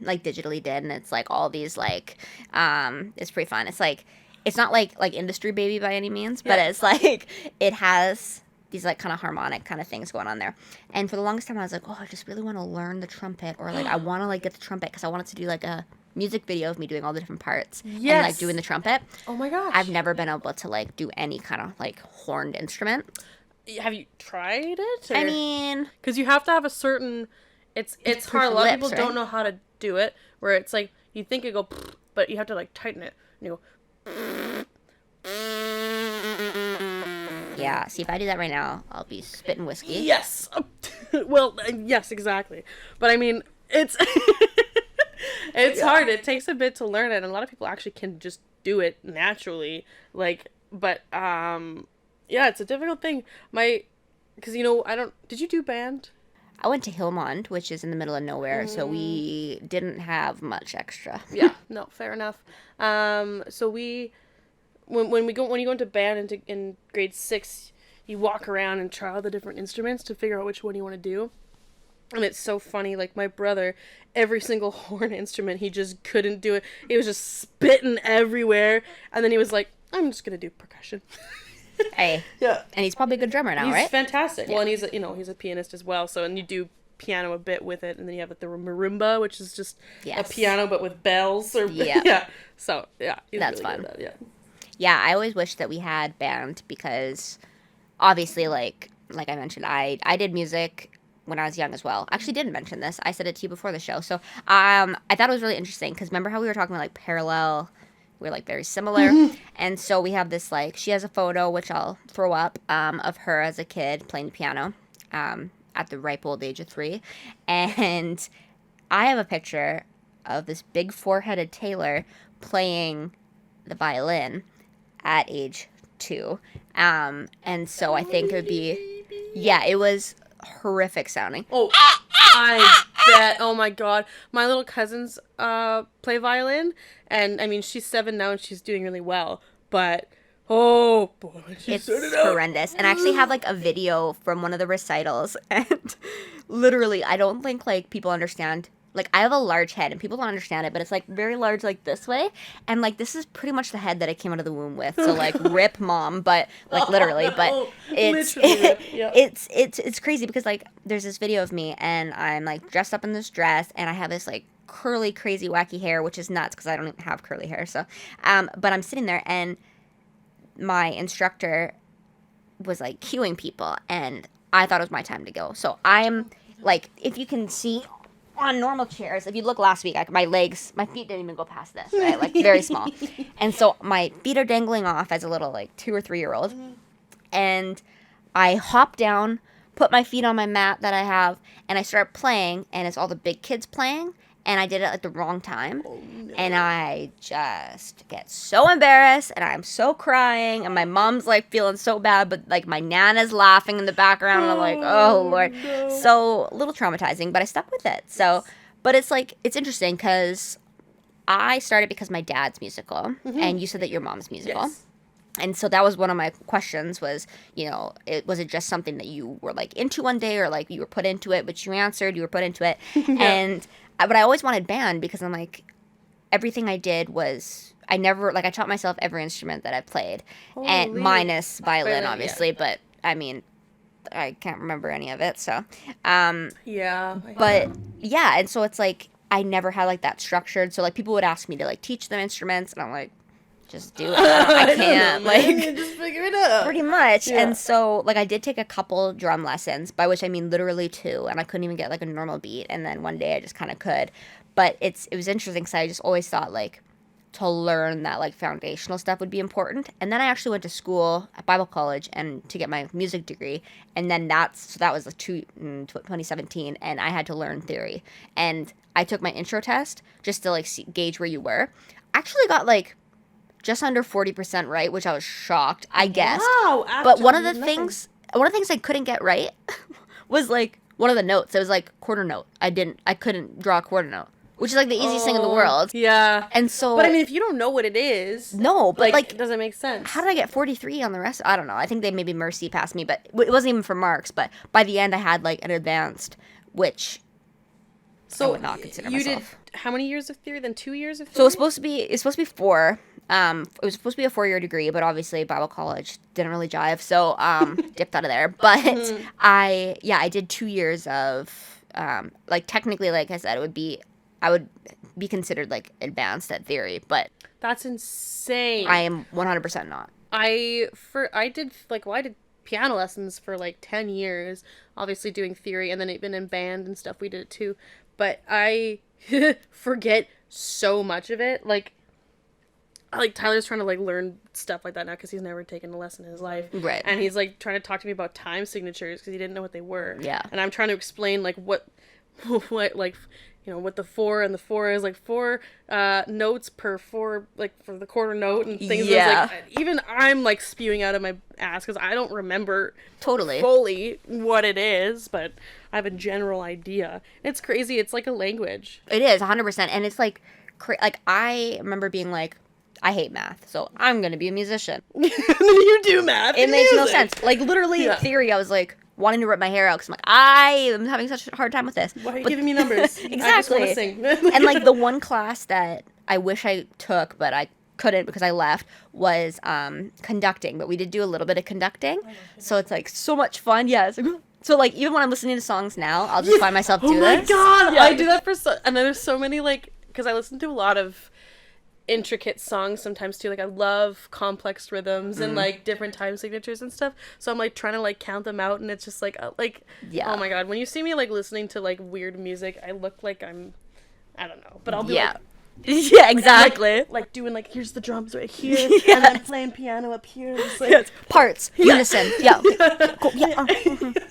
like digitally did. And it's like all these like, it's pretty fun. It's like, it's not like Industry Baby by any means, but it's like, it has... these, like, kind of harmonic kind of things going on there. And for the longest time, I was like, oh, I just really want to learn the trumpet. Or, like, I want to, like, get the trumpet because I wanted to do, like, a music video of me doing all the different parts. Yes. And, like, doing the trumpet. Oh, my gosh. I've never been able to, like, do any kind of, like, horned instrument. Have you tried it? Or? I mean... because you have to have a certain... It's hard. A lot of people don't know how to do it. Where it's, like, you think it go... but you have to, like, tighten it. And you go... yeah, see, if I do that right now, I'll be spitting whiskey. Yes! Well, yes, exactly. But, I mean, it's... it's hard. It takes a bit to learn it, and a lot of people actually can just do it naturally. Like, but, yeah, it's a difficult thing. Because, did you do band? I went to Hillmond, which is in the middle of nowhere, so we didn't have much extra. Yeah, no, fair enough. So we... When you go into band in grade 6, you walk around and try all the different instruments to figure out which one you want to do. And it's so funny, like my brother, every single horn instrument, he just couldn't do it. He was just spitting everywhere. And then he was like, I'm just going to do percussion. Hey. Yeah. And he's probably a good drummer now, right? He's fantastic. Yeah. Well, and he's a pianist as well. So, and you do piano a bit with it. And then you have like the marimba, which is just a piano but with bells. Yeah. So, yeah. That's really fun. Good at that, yeah. Yeah, I always wish that we had band because obviously, like I mentioned, I did music when I was young as well. I actually didn't mention this. I said it to you before the show. So I thought it was really interesting because remember how we were talking about like parallel, we're like very similar. And so we have this like, she has a photo, which I'll throw up, of her as a kid playing the piano at the ripe old age of 3. And I have a picture of this big four-headed Taylor playing the violin at age 2. And so I think it would be, it was horrific sounding. Oh, I bet. Oh my God. My little cousins play violin, and I mean, she's 7 now and she's doing really well, but oh boy, it's horrendous. And I actually have like a video from one of the recitals, and literally, I don't think like people understand. Like, I have a large head, and people don't understand it, but it's, like, very large, like, this way. And, like, this is pretty much the head that I came out of the womb with. So, like, rip mom, but, like, literally. No. But it's crazy because, like, there's this video of me, and I'm, like, dressed up in this dress, and I have this, like, curly, crazy, wacky hair, which is nuts because I don't even have curly hair. So, but I'm sitting there, and my instructor was, like, cueing people, and I thought it was my time to go. So, I'm, like, if you can see... on normal chairs, if you look last week, like my feet didn't even go past this, right? Like very small. And so my feet are dangling off as a little like 2 or 3 year old. And I hop down, put my feet on my mat that I have, and I start playing, and it's all the big kids playing. And I did it at the wrong time. Oh, no. And I just get so embarrassed, and I'm so crying, and my mom's, like, feeling so bad, but, like, my Nana's laughing in the background, and I'm like, oh, Lord. No. So, a little traumatizing, but I stuck with it. So, but it's, like, it's interesting, because I started because my dad's musical, and you said that your mom's musical. Yes. And so that was one of my questions was, was it just something that you were, like, into one day, or, like, you were put into it, but you answered, you were put into it, and... But I always wanted band because I'm like, everything I did was, I never, like, I taught myself every instrument that I played, and Holy. minus violin, yeah. obviously, but, I mean, I can't remember any of it, so, Yeah. but, yeah, and so it's, like, I never had, like, that structured, so, like, people would ask me to, like, teach them instruments, and I'm like, just do it. I can't, know, man. like, Just figure it out. pretty much. Yeah. And so, like, I did take a couple drum lessons, by which I mean literally 2, and I couldn't even get, like, a normal beat, and then one day I just kind of could. But it was interesting because I just always thought, like, to learn that, like, foundational stuff would be important. And then I actually went to school at Bible college and to get my music degree, and then that was like 2017, and I had to learn theory. And I took my intro test just to, like, gauge where you were. I actually got, like, just under 40% right, which I was shocked, I guessed. Wow. But one of the things I couldn't get right was, like, one of the notes. It was, like, quarter note. I couldn't draw a quarter note, which is, like, the easiest thing in the world. Yeah. And so, But I mean, if you don't know what it is, no, but, like, it doesn't make sense. how did I get 43 on the rest? I don't know. I think they maybe mercy passed me, but it wasn't even for marks. But by the end, I had, like, an advanced, which I would not consider myself. You did how many years of theory? Then 2 years of theory? So it's supposed to be 4. It was supposed to be a 4-year degree, but obviously Bible college didn't really jive, so dipped out of there. But I did 2 years of like, technically, like I said, I would be considered, like, advanced at theory, but That's insane. I am 100% not. I did piano lessons for like 10 years, obviously doing theory, and then even in band and stuff we did it too. But I forget so much of it. Like Tyler's trying to, like, learn stuff like that now because he's never taken a lesson in his life. Right. And he's, like, trying to talk to me about time signatures because he didn't know what they were. Yeah. And I'm trying to explain, like, what like, you know, what the 4 and the 4 is, like, 4 notes per 4, like, for the quarter note and things. Yeah. Like, even I'm, like, spewing out of my ass because I don't remember Totally fully what it is, but I have a general idea. It's crazy. It's like a language. It is 100%, and it's like I remember being like, I hate math, so I'm gonna be a musician. You do math. It and makes no music. sense. Like, literally, Yeah. theory, I was like wanting to rip my hair out because I'm like, I am having such a hard time with this. Why are you giving me numbers? Exactly. I just want to sing. And, like, the one class that I wish I took, but I couldn't because I left, was conducting. But we did do a little bit of conducting, so it's, like, so much fun. Yeah. So, like, even when I'm listening to songs now, I'll just find myself do this. Oh my god! Yeah. I do that and then there's so many, like, because I listen to a lot of intricate songs sometimes too. Like, I love complex rhythms and, like, different time signatures and stuff. So I'm, like, trying to, like, count them out, and it's just like Yeah. oh my god, when you see me, like, listening to, like, weird music, I look like I don't know, but I'll be Yeah. like, Yeah, exactly. like doing, like, here's the drums right here, and then playing piano up here. Just, like, Yes. Parts, unison. Yeah. Cool. Yeah.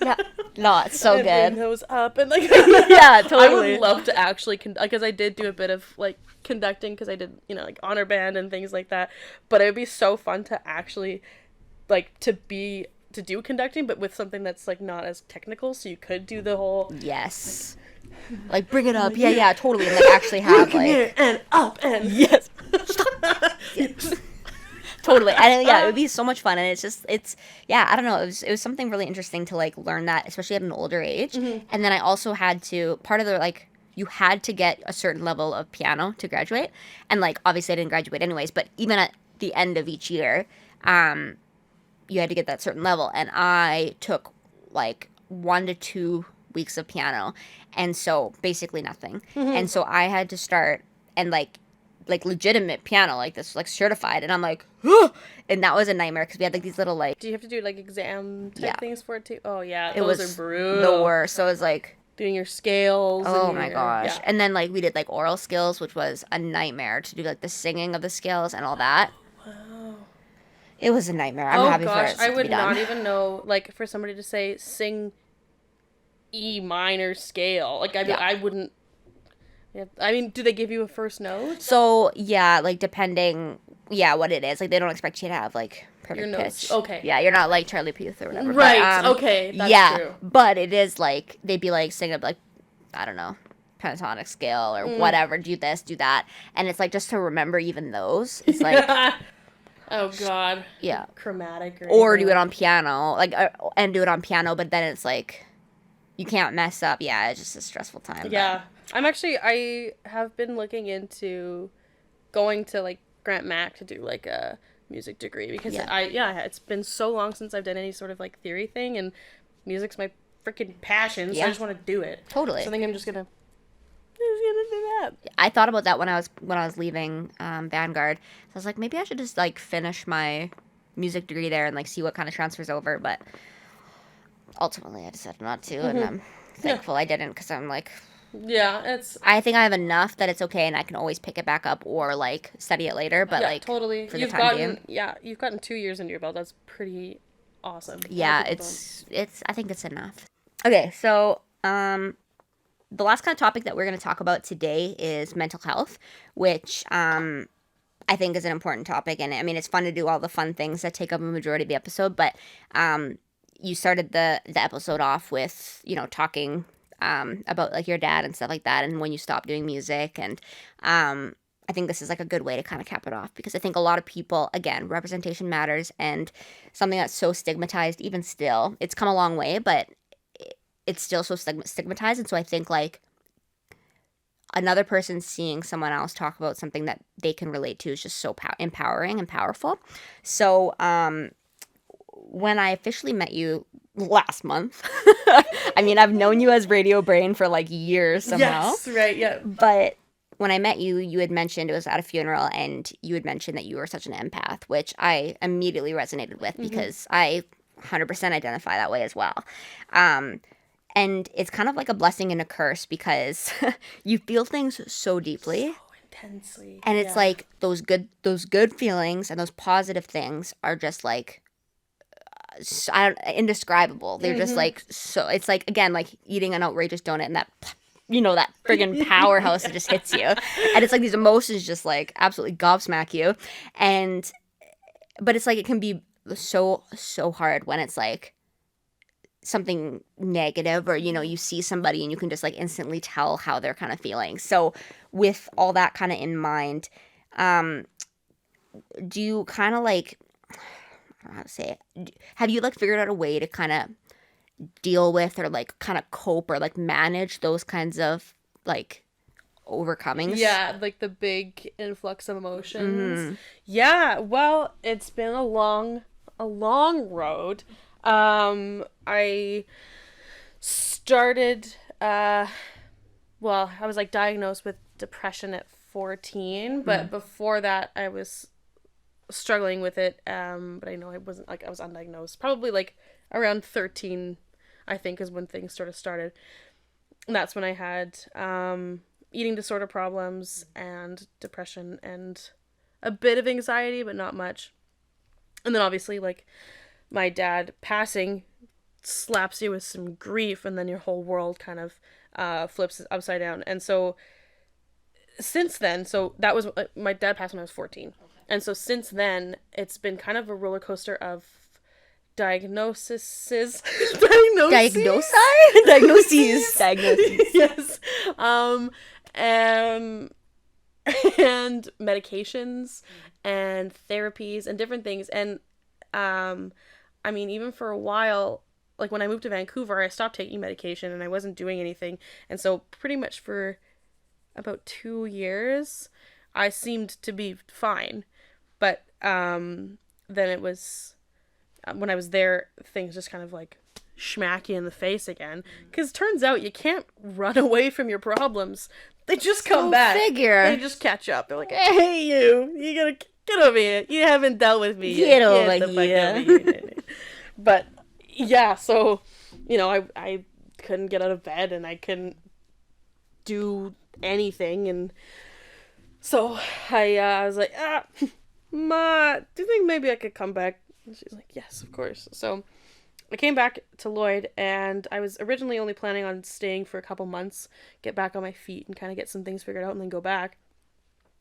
Yeah. No, it's so and bring good. those up and, like, Yeah, I totally. would love to actually because I did do a bit of, like, conducting because I did, you know, like, honor band and things like that. But it would be so fun to actually, like, to do conducting, but with something that's, like, not as technical, so you could do the whole Yes. Like, bring it up. Yeah, yeah, totally. And, like, actually have, come here like, and up and yes. Totally. And yeah, it would be so much fun. And yeah, I don't know. It was something really interesting to, like, learn that, especially at an older age. Mm-hmm. And then I also had to, part of the, like, you had to get a certain level of piano to graduate. And, like, obviously I didn't graduate anyways, but even at the end of each year, you had to get that certain level. And I took, like, 1 to 2 weeks of piano. And so basically nothing. Mm-hmm. And so I had to start and, like legitimate piano, like this, like, certified, and I'm like, and that was a nightmare because we had, like, these little, like, do you have to do, like, exam type Yeah. things for it too? Oh yeah, it those was are brutal. the worst. So it was like, Doing your scales. oh and my your- gosh. yeah. And then, like, we did, like, oral skills, which was a nightmare to do, like, the singing of the scales and all that. Wow. It was a nightmare. I'm happy gosh, for it I to would be done. not even know, like, for somebody to say sing E minor scale. Like, Yeah. I wouldn't. Yeah, I mean, do they give you a first note? So yeah, like, depending, yeah, what it is, like, they don't expect you to have, like, perfect Your notes. pitch. Okay. Yeah, you're not like Charlie Puth or whatever. Right. But, Okay. That's yeah, true. but it is like they'd be like singing up, like, I don't know, pentatonic scale or whatever. Do this, do that, and it's like just to remember even those. It's like oh God. yeah, Chromatic or anything. do it on piano, like, and do it on piano, but then it's like you can't mess up. Yeah, it's just a stressful time. Yeah. I have been looking into going to like Grant Mac to do like a music degree because it's been so long since I've done any sort of like theory thing, and music's my freaking passion, so I just want to do it. Totally. So I think I'm just gonna do that. I thought about that when I was leaving Vanguard. So I was like, maybe I should just like finish my music degree there and like see what kind of transfers over. But ultimately, I decided not to, and I'm thankful I didn't, because I'm like, I think I have enough that it's okay, and I can always pick it back up or like study it later. But like, totally, for the time being, you've gotten 2 years under your belt. That's pretty awesome. Yeah, it's I think it's enough. Okay, so the last kind of topic that we're going to talk about today is mental health, which I think is an important topic. And I mean, it's fun to do all the fun things that take up a majority of the episode, but you started the episode off with, you know, talking about like your dad and stuff like that, and when you stopped doing music. And I think this is like a good way to kind of cap it off, because I think a lot of people, again, representation matters, and something that's so stigmatized, even still, it's come a long way, but it's still so stigmatized. And so I think like another person seeing someone else talk about something that they can relate to is just so empowering and powerful. So when I officially met you last month, I mean, I've known you as Radio Brain for like years somehow. Yes, right, yeah. But when I met you, you had mentioned, it was at a funeral, and you had mentioned that you were such an empath, which I immediately resonated with, because I 100% identify that way as well. And it's kind of like a blessing and a curse, because you feel things so deeply. So intensely. And it's like those good feelings and those positive things are just like indescribable. They're just like, so it's like, again, like eating an outrageous donut, and that, you know, that friggin' powerhouse that just hits you. And it's like these emotions just like absolutely gobsmack you. But it's like, it can be so hard when it's like something negative, or, you know, you see somebody and you can just like instantly tell how they're kind of feeling. So with all that kind of in mind, do you kind of like, I don't know how to say it, have you like figured out a way to kind of deal with, or like kind of cope, or like manage those kinds of like overcomings? Yeah, like the big influx of emotions. Yeah, well, it's been a long road. I started, I was like diagnosed with depression at 14, but before that I was struggling with it. But I know I wasn't, like, I was undiagnosed. Probably like around 13, I think, is when things sort of started. And that's when I had eating disorder problems and depression and a bit of anxiety, but not much. And then obviously, like, my dad passing slaps you with some grief, and then your whole world kind of flips upside down. And so since then, so that was, my dad passed when I was 14. Okay. And so since then, it's been kind of a roller coaster of diagnoses. Diagnoses. Yes. And medications and therapies and different things. And I mean, even for a while, like when I moved to Vancouver, I stopped taking medication and I wasn't doing anything. And so pretty much for about 2 years, I seemed to be fine. But then it was, when I was there, things just kind of like smack you in the face again. Because turns out you can't run away from your problems. They just come back. They just catch up. They're like, hey, you gotta get over here. You haven't dealt with me yet. Get over here. But yeah, so, you know, I couldn't get out of bed, and I couldn't do anything. And so I was like, Ma, do you think maybe I could come back? And she's like, yes, of course. So I came back to Lloyd, and I was originally only planning on staying for a couple months, get back on my feet and kind of get some things figured out and then go back.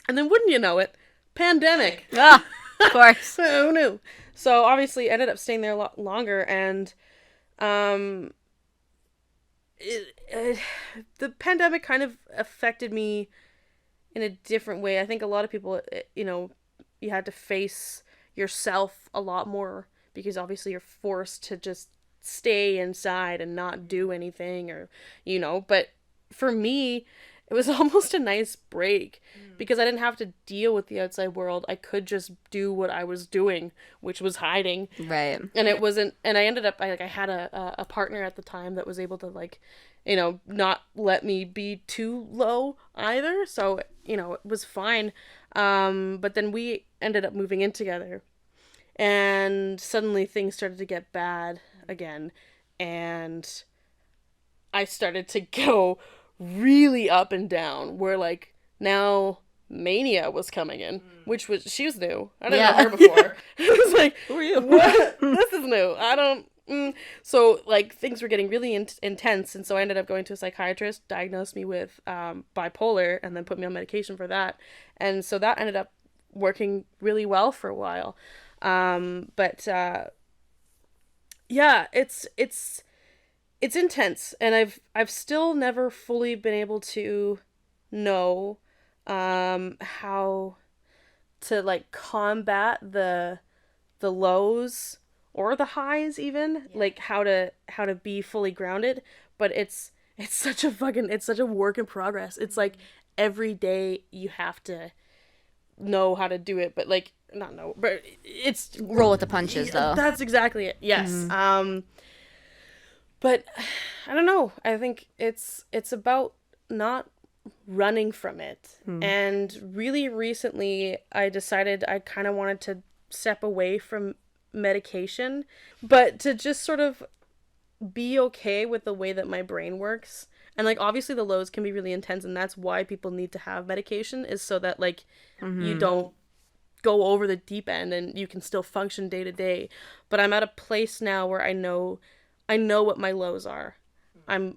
And then wouldn't you know it, pandemic. Of course. Who knew? So obviously ended up staying there a lot longer, and the pandemic kind of affected me in a different way. I think a lot of people, you know, you had to face yourself a lot more, because obviously you're forced to just stay inside and not do anything, or, you know. But for me, it was almost a nice break because I didn't have to deal with the outside world. I could just do what I was doing, which was hiding. Right. And it wasn't, and I ended up, I had a partner at the time that was able to, like, you know, not let me be too low either. So, you know, it was fine. But then we ended up moving in together, and suddenly things started to get bad again. And I started to go really up and down, where, like, now mania was coming in, which was, she was new. I didn't know her before. It was like, who are you? What? This is new. I don't. So, like, things were getting really intense, and so I ended up going to a psychiatrist, diagnosed me with bipolar, and then put me on medication for that. And so that ended up working really well for a while. Yeah, it's intense, and I've still never fully been able to know how to, like, combat the lows or the highs even, like how to be fully grounded. But it's such a work in progress. It's like every day you have to know how to do it, but, like, not know, but it's roll with the punches, though. That's exactly it. Yes. But I don't know. I think it's about not running from it. And really recently I decided I kind of wanted to step away from medication, but to just sort of be okay with the way that my brain works. And, like, obviously the lows can be really intense, and that's why people need to have medication, is so that, like, you don't go over the deep end and you can still function day to day. But I'm at a place now where I know what my lows are. I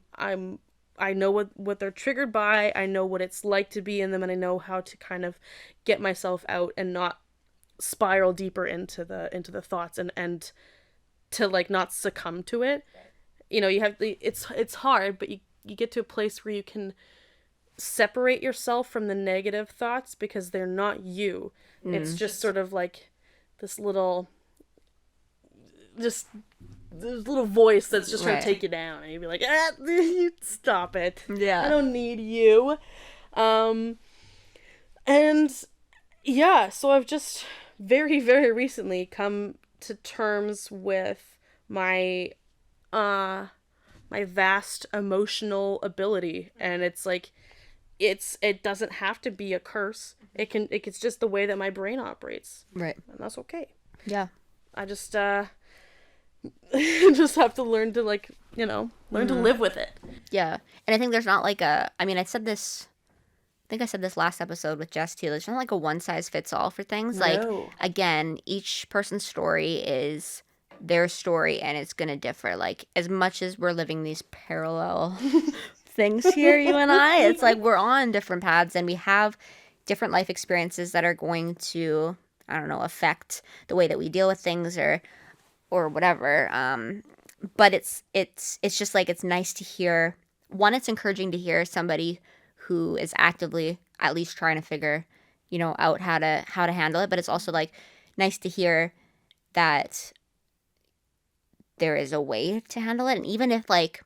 know what they're triggered by. I know what it's like to be in them, and I know how to kind of get myself out and not spiral deeper into the thoughts, and to, like, not succumb to it. You know, you have it's hard, but you get to a place where you can separate yourself from the negative thoughts because they're not you. It's just sort of like this little voice that's just trying to take you down, and you'd be like, stop it. Yeah. I don't need you. And yeah, so I've just very, very recently come to terms with my vast emotional ability, and it's like, it doesn't have to be a curse. It's just the way that my brain operates. Right. And that's okay. Yeah. I just just have to learn to, like, you know, learn to live with it. Yeah. And I think there's not like I said this last episode with Jess too. There's not like a one size fits all for things. No. Like, again, each person's story is their story, and it's gonna differ. Like, as much as we're living these parallel things here, you and I, it's like we're on different paths, and we have different life experiences that are going to, I don't know, affect the way that we deal with things or whatever. But it's just like, it's nice to hear. One, it's encouraging to hear somebody who is actively at least trying to figure, you know, out how to handle it. But it's also, like, nice to hear that there is a way to handle it. And even if, like,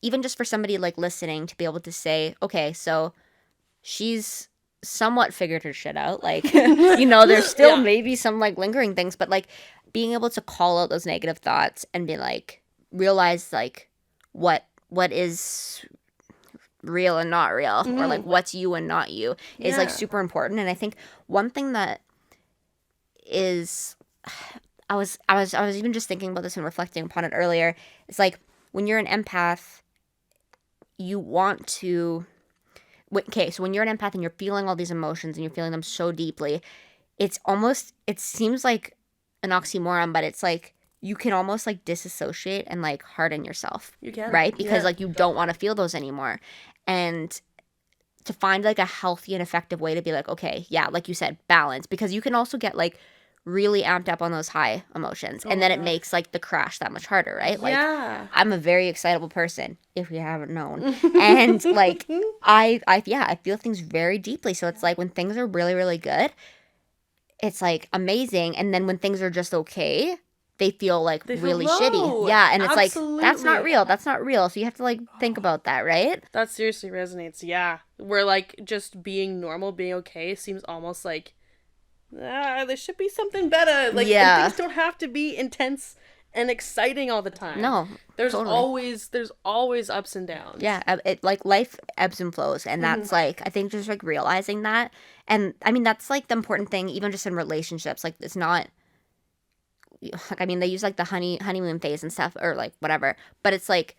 even just for somebody, like, listening to be able to say, okay, so she's somewhat figured her shit out. Like, you know, there's still maybe some, like, lingering things, but, like, being able to call out those negative thoughts and be like, realize, like, what is real and not real, or, like, what's you and not you is like super important. And I think one thing that is, I was even just thinking about this and reflecting upon it earlier. It's like, when you're an empath, you want to, okay, so when you're an empath and you're feeling all these emotions and you're feeling them so deeply, it seems like an oxymoron, but it's like, you can almost, like, disassociate and, like, harden yourself. You can. Right? Because, like, you don't want to feel those anymore. And to find, like, a healthy and effective way to be like, okay, yeah, like you said, balance. Because you can also get, like, really amped up on those high emotions. And then it makes, like, the crash that much harder, right? Like, I'm a very excitable person, if you haven't known. And, like, I feel things very deeply. So it's like, when things are really, really good, it's, like, amazing. And then when things are just okay, they feel like They feel really low. shitty. Yeah, and it's like, that's not Absolutely. real. That's not real. So you have to like think about that, right? That seriously resonates. Yeah. Where like just being normal, being okay seems almost like there should be something better. Like Yeah. and things don't have to be intense and exciting all the time. No, There's totally. always ups and downs. Yeah, it like life ebbs and flows, and that's like, I think just like realizing that, and I mean that's like the important thing, even just in relationships. Like it's not, like, I mean they use like the honeymoon phase and stuff or like whatever, but it's like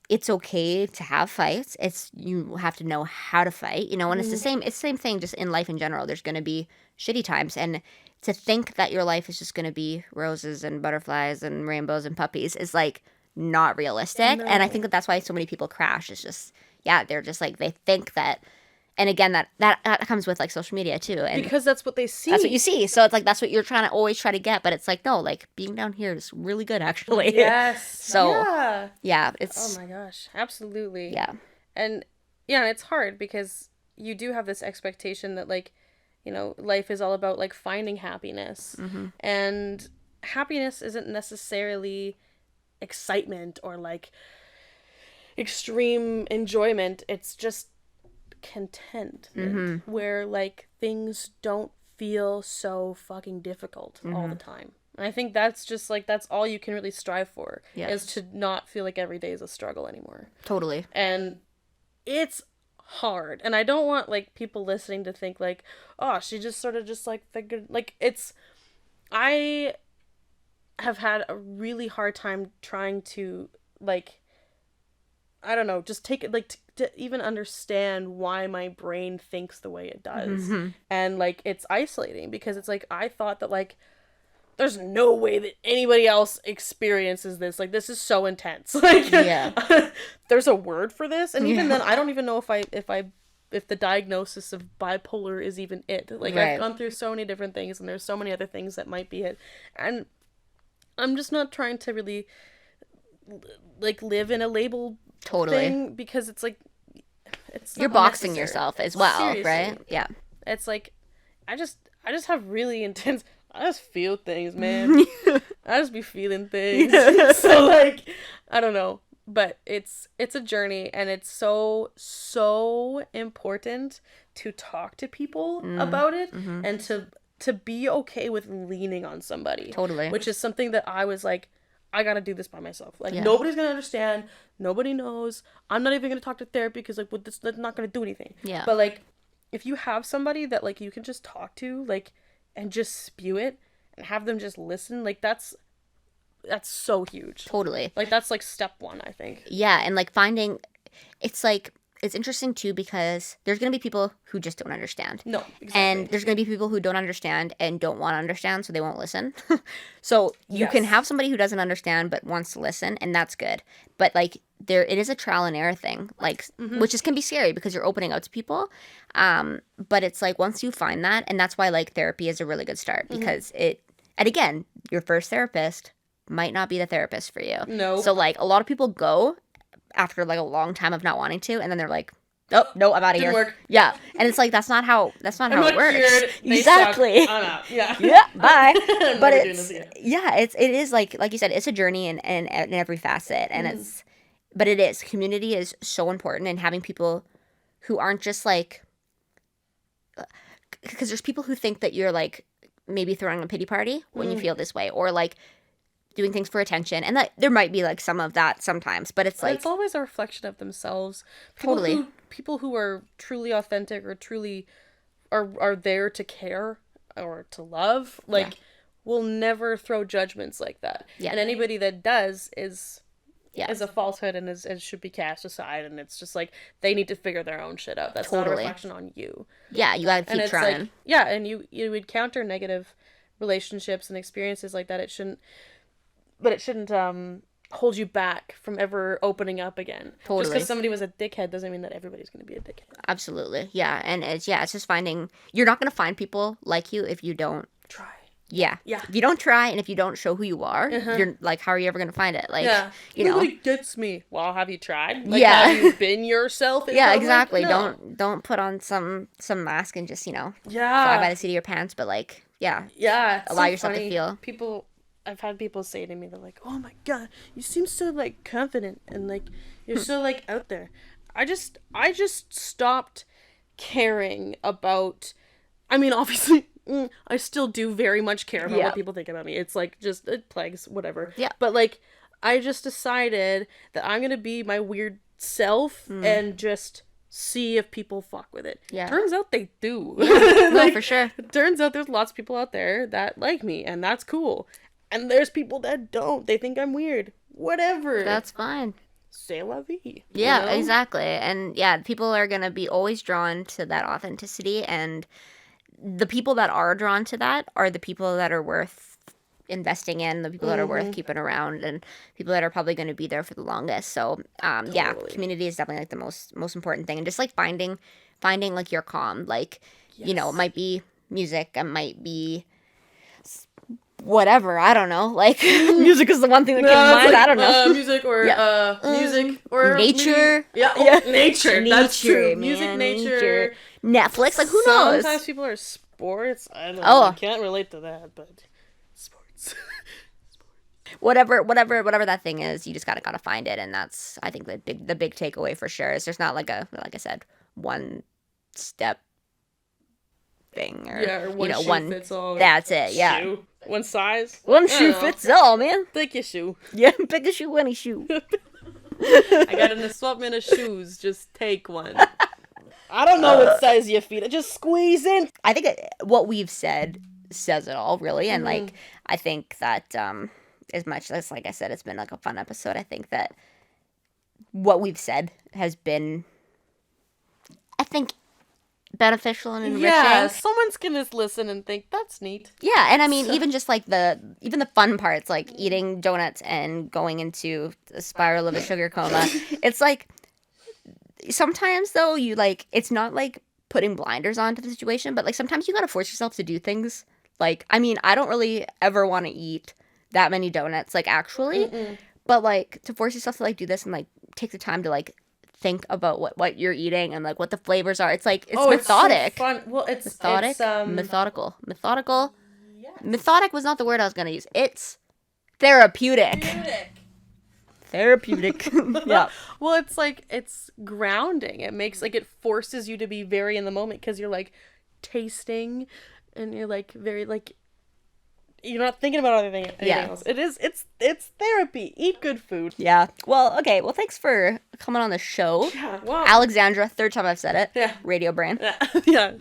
it's okay to have fights. It's you have to know how to fight, you know, and it's the same thing just in life in general. There's gonna be shitty times, and to think that your life is just gonna be roses and butterflies and rainbows and puppies is like not realistic. No. And I think that that's why so many people crash. It's just, yeah, they're just like, they think that, and again, that comes with like social media too, and Because that's what they see. that's what you see. So it's like that's what you're trying to always try to get, but it's like, no, like being down here is really good actually. Yes. So yeah. yeah, it's Oh my gosh. Absolutely. yeah. And yeah, it's hard because you do have this expectation that like, you know, life is all about like finding happiness. And happiness isn't necessarily excitement or like extreme enjoyment. It's just contentment where like things don't feel so fucking difficult all the time. And I think that's just like, that's all you can really strive for, Yes. is to not feel like every day is a struggle anymore. Totally. And it's hard. And I don't want like people listening to think like, oh, she just sort of just like figured, like it's, I have had a really hard time trying to like, I don't know, just take it like to even understand why my brain thinks the way it does. And like it's isolating because it's like I thought that like there's no way that anybody else experiences this. Like this is so intense. Like Yeah. there's a word for this, and even then I don't even know if the diagnosis of bipolar is even it. Like Right. I've gone through so many different things and there's so many other things that might be it. And I'm just not trying to really like live in a label Totally. thing because it's like it's not You're boxing necessary. yourself as well, Seriously. right? Yeah. It's like I just have really intense, I just feel things, man. I just be feeling things. So like I don't know, but it's a journey, and it's so important to talk to people about it and to be okay with leaning on somebody. Totally. Which is something that I was like, I gotta do this by myself. Like Yeah. nobody's gonna understand. Nobody knows. I'm not even gonna talk to therapy because like that's not gonna do anything. Yeah. But like, if you have somebody that like you can just talk to, like, and just spew it and have them just listen, like that's so huge. Totally. Like that's like step one, I think. Yeah, and like finding, it's like, it's interesting too because there's going to be people who just don't understand. No, exactly. And there's going to be people who don't understand and don't want to understand, so they won't listen. So you can Yes. have somebody who doesn't understand but wants to listen, and that's good. But like it is a trial and error thing, like which can be scary because you're opening out to people. But it's like once you find that, and that's why like therapy is a really good start because and again, your first therapist might not be the therapist for you. No. So like a lot of people go after like a long time of not wanting to, and then they're like, oh no, I'm out of here. Didn't work. Yeah, and it's like that's not how I'm it not works. cured. They Exactly. suck. I'm out. Yeah. Yeah, bye. I'm But never doing it's this again. yeah, it is like you said, it's a journey in every facet, and but it is, community is so important, and having people who aren't just like, because there's people who think that you're like maybe throwing a pity party when you feel this way, or like doing things for attention, and that there might be like some of that sometimes, but it's But like it's always a reflection of themselves. Totally. People who are truly authentic or truly are there to care or to love, like, will never throw judgments like that. Yeah. And anybody that does is Yeah. a falsehood and should be cast aside, and it's just like they need to figure their own shit out. That's not a Totally. reflection on you. yeah, you gotta And keep it's trying. like, yeah, and you would counter negative relationships and experiences like that. It shouldn't hold you back from ever opening up again. Just Totally. because somebody was a dickhead doesn't mean that everybody's going to be a dickhead. Absolutely. Yeah, and it's just finding, you're not gonna find people like you if you don't. Try. Yeah. Yeah. If you don't try, and if you don't show who you are, you're like, how are you ever gonna find it? Like, Yeah. you know. Nobody gets me. Well, have you tried? Like, Yeah. Have you been yourself? In Yeah, public? exactly. No. Don't put on some mask and just fly by Yeah. the seat of your pants, but like, yeah, Yeah. It's allow so yourself to funny. feel. People, I've had people say to me, they're like, oh my god, you seem so like confident and like you're so like out there. I just stopped caring about, I mean, obviously I still do very much care about what people think about me. It's like just it plagues whatever. Yeah. But like I just decided that I'm gonna be my weird self and just see if people fuck with it. Yeah. Turns out they do. No, for sure. It turns out there's lots of people out there that like me, and that's cool. And there's people that don't. They think I'm weird. Whatever. That's fine. C'est la vie. Yeah, you know? exactly. And yeah, people are going to be always drawn to that authenticity, and the people that are drawn to that are the people that are worth investing in, the people that are worth keeping around, and people that are probably going to be there for the longest. So yeah, community is definitely like the most important thing, and just like finding like your calm, like you know, it might be music, it might be whatever, I don't know, like music is the one thing that came to mind. Like, I don't know, music or music or nature. Maybe, nature. That's true. Man, Music, nature, Netflix, like who knows. Sometimes people are sports. I don't know. I can't relate to that, but sports. Whatever that thing is, you just gotta find it, and that's, I think, the big takeaway for sure is there's not like I said, one step thing, or one you know, shoe one fits all. That's it. Yeah, Shoe. One size. one shoe fits all, man. Pick your shoe. Yeah, pick a shoe, any shoe. I got an assortment of shoes. Just take one. I don't know what size your feet are. Just squeeze in. I think what we've said says it all, really, and like I think that as much as, like I said, it's been like a fun episode, I think that what we've said has been, I think, beneficial and enriching. Yeah, someone's gonna listen and think that's neat. Yeah, and I mean, even just like the fun parts, like eating donuts and going into a spiral of a sugar coma. It's like sometimes though, you like, it's not like putting blinders on to the situation, but like sometimes you gotta force yourself to do things. Like, I mean, I don't really ever want to eat that many donuts, like actually, but like to force yourself to like do this and like take the time to like think about what you're eating and like what the flavors are. It's like it's methodic. It's so fun. Well, it's methodical. Yes. Methodic was not the word I was gonna use. It's therapeutic. Therapeutic. Yeah. Well, it's like it's grounding. It makes like it forces you to be very in the moment because you're like tasting and you're like very like you're not thinking about anything else. It's therapy. Eat good food. Yeah. Well, okay. Well, thanks for coming on the show. Yeah. Well, Alexandra, third time I've said it. Yeah. Radio brand. Yeah.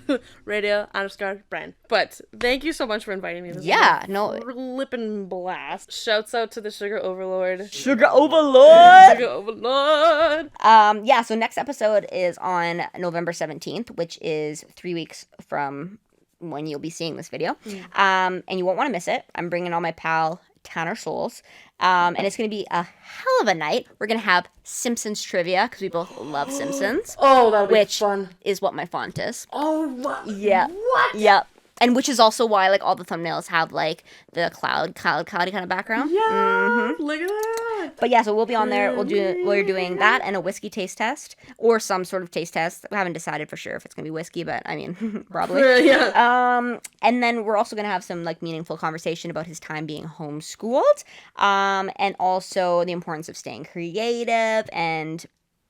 Radio_brand. But thank you so much for inviting me. This No. Flippin' blast. Shouts out to the Sugar Overlord. Sugar Overlord. Sugar Overlord. Yeah. So next episode is on November 17th, which is 3 weeks from when you'll be seeing this video. And you won't want to miss it. I'm bringing all my pal Tanner Souls. And it's going to be a hell of a night. We're going to have Simpsons trivia because we both love Simpsons. Oh, that'll be fun. Which is what my font is. Oh, what? Yeah. What? Yep. And which is also why like all the thumbnails have like the cloudy kind of background. Yeah. Look at that. But yeah, so we'll be on there. We're doing that and a whiskey taste test or some sort of taste test. We haven't decided for sure if it's gonna be whiskey, but I mean probably. Yeah. And then we're also gonna have some like meaningful conversation about his time being homeschooled. And also the importance of staying creative. And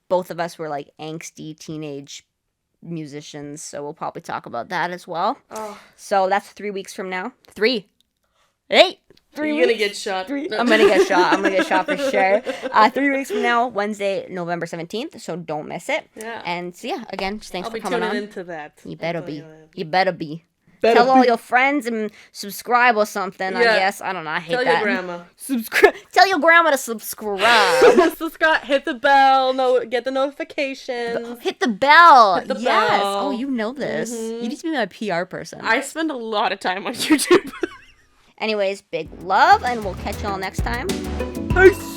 both of us were like angsty teenage musicians, so we'll probably talk about that as well. So that's 3 weeks from now. 3 weeks. You're gonna get shot. I'm gonna get shot. I'm gonna get shot for sure. 3 weeks from now, Wednesday, November 17th. So don't miss it. Yeah. And so yeah, again, just thanks I'll for be coming tuning on. into that. You better be. You better be. Tell all your friends and subscribe or something. I guess I don't know. I hate that. Tell your grandma. Subscribe. Tell your grandma to subscribe. Subscribe. Hit the bell. Get the notifications. Hit the bell. Hit the yes. bell. Oh, you know this. You need to be my PR person. I spend a lot of time on YouTube. Anyways, big love, and we'll catch y'all next time. Peace.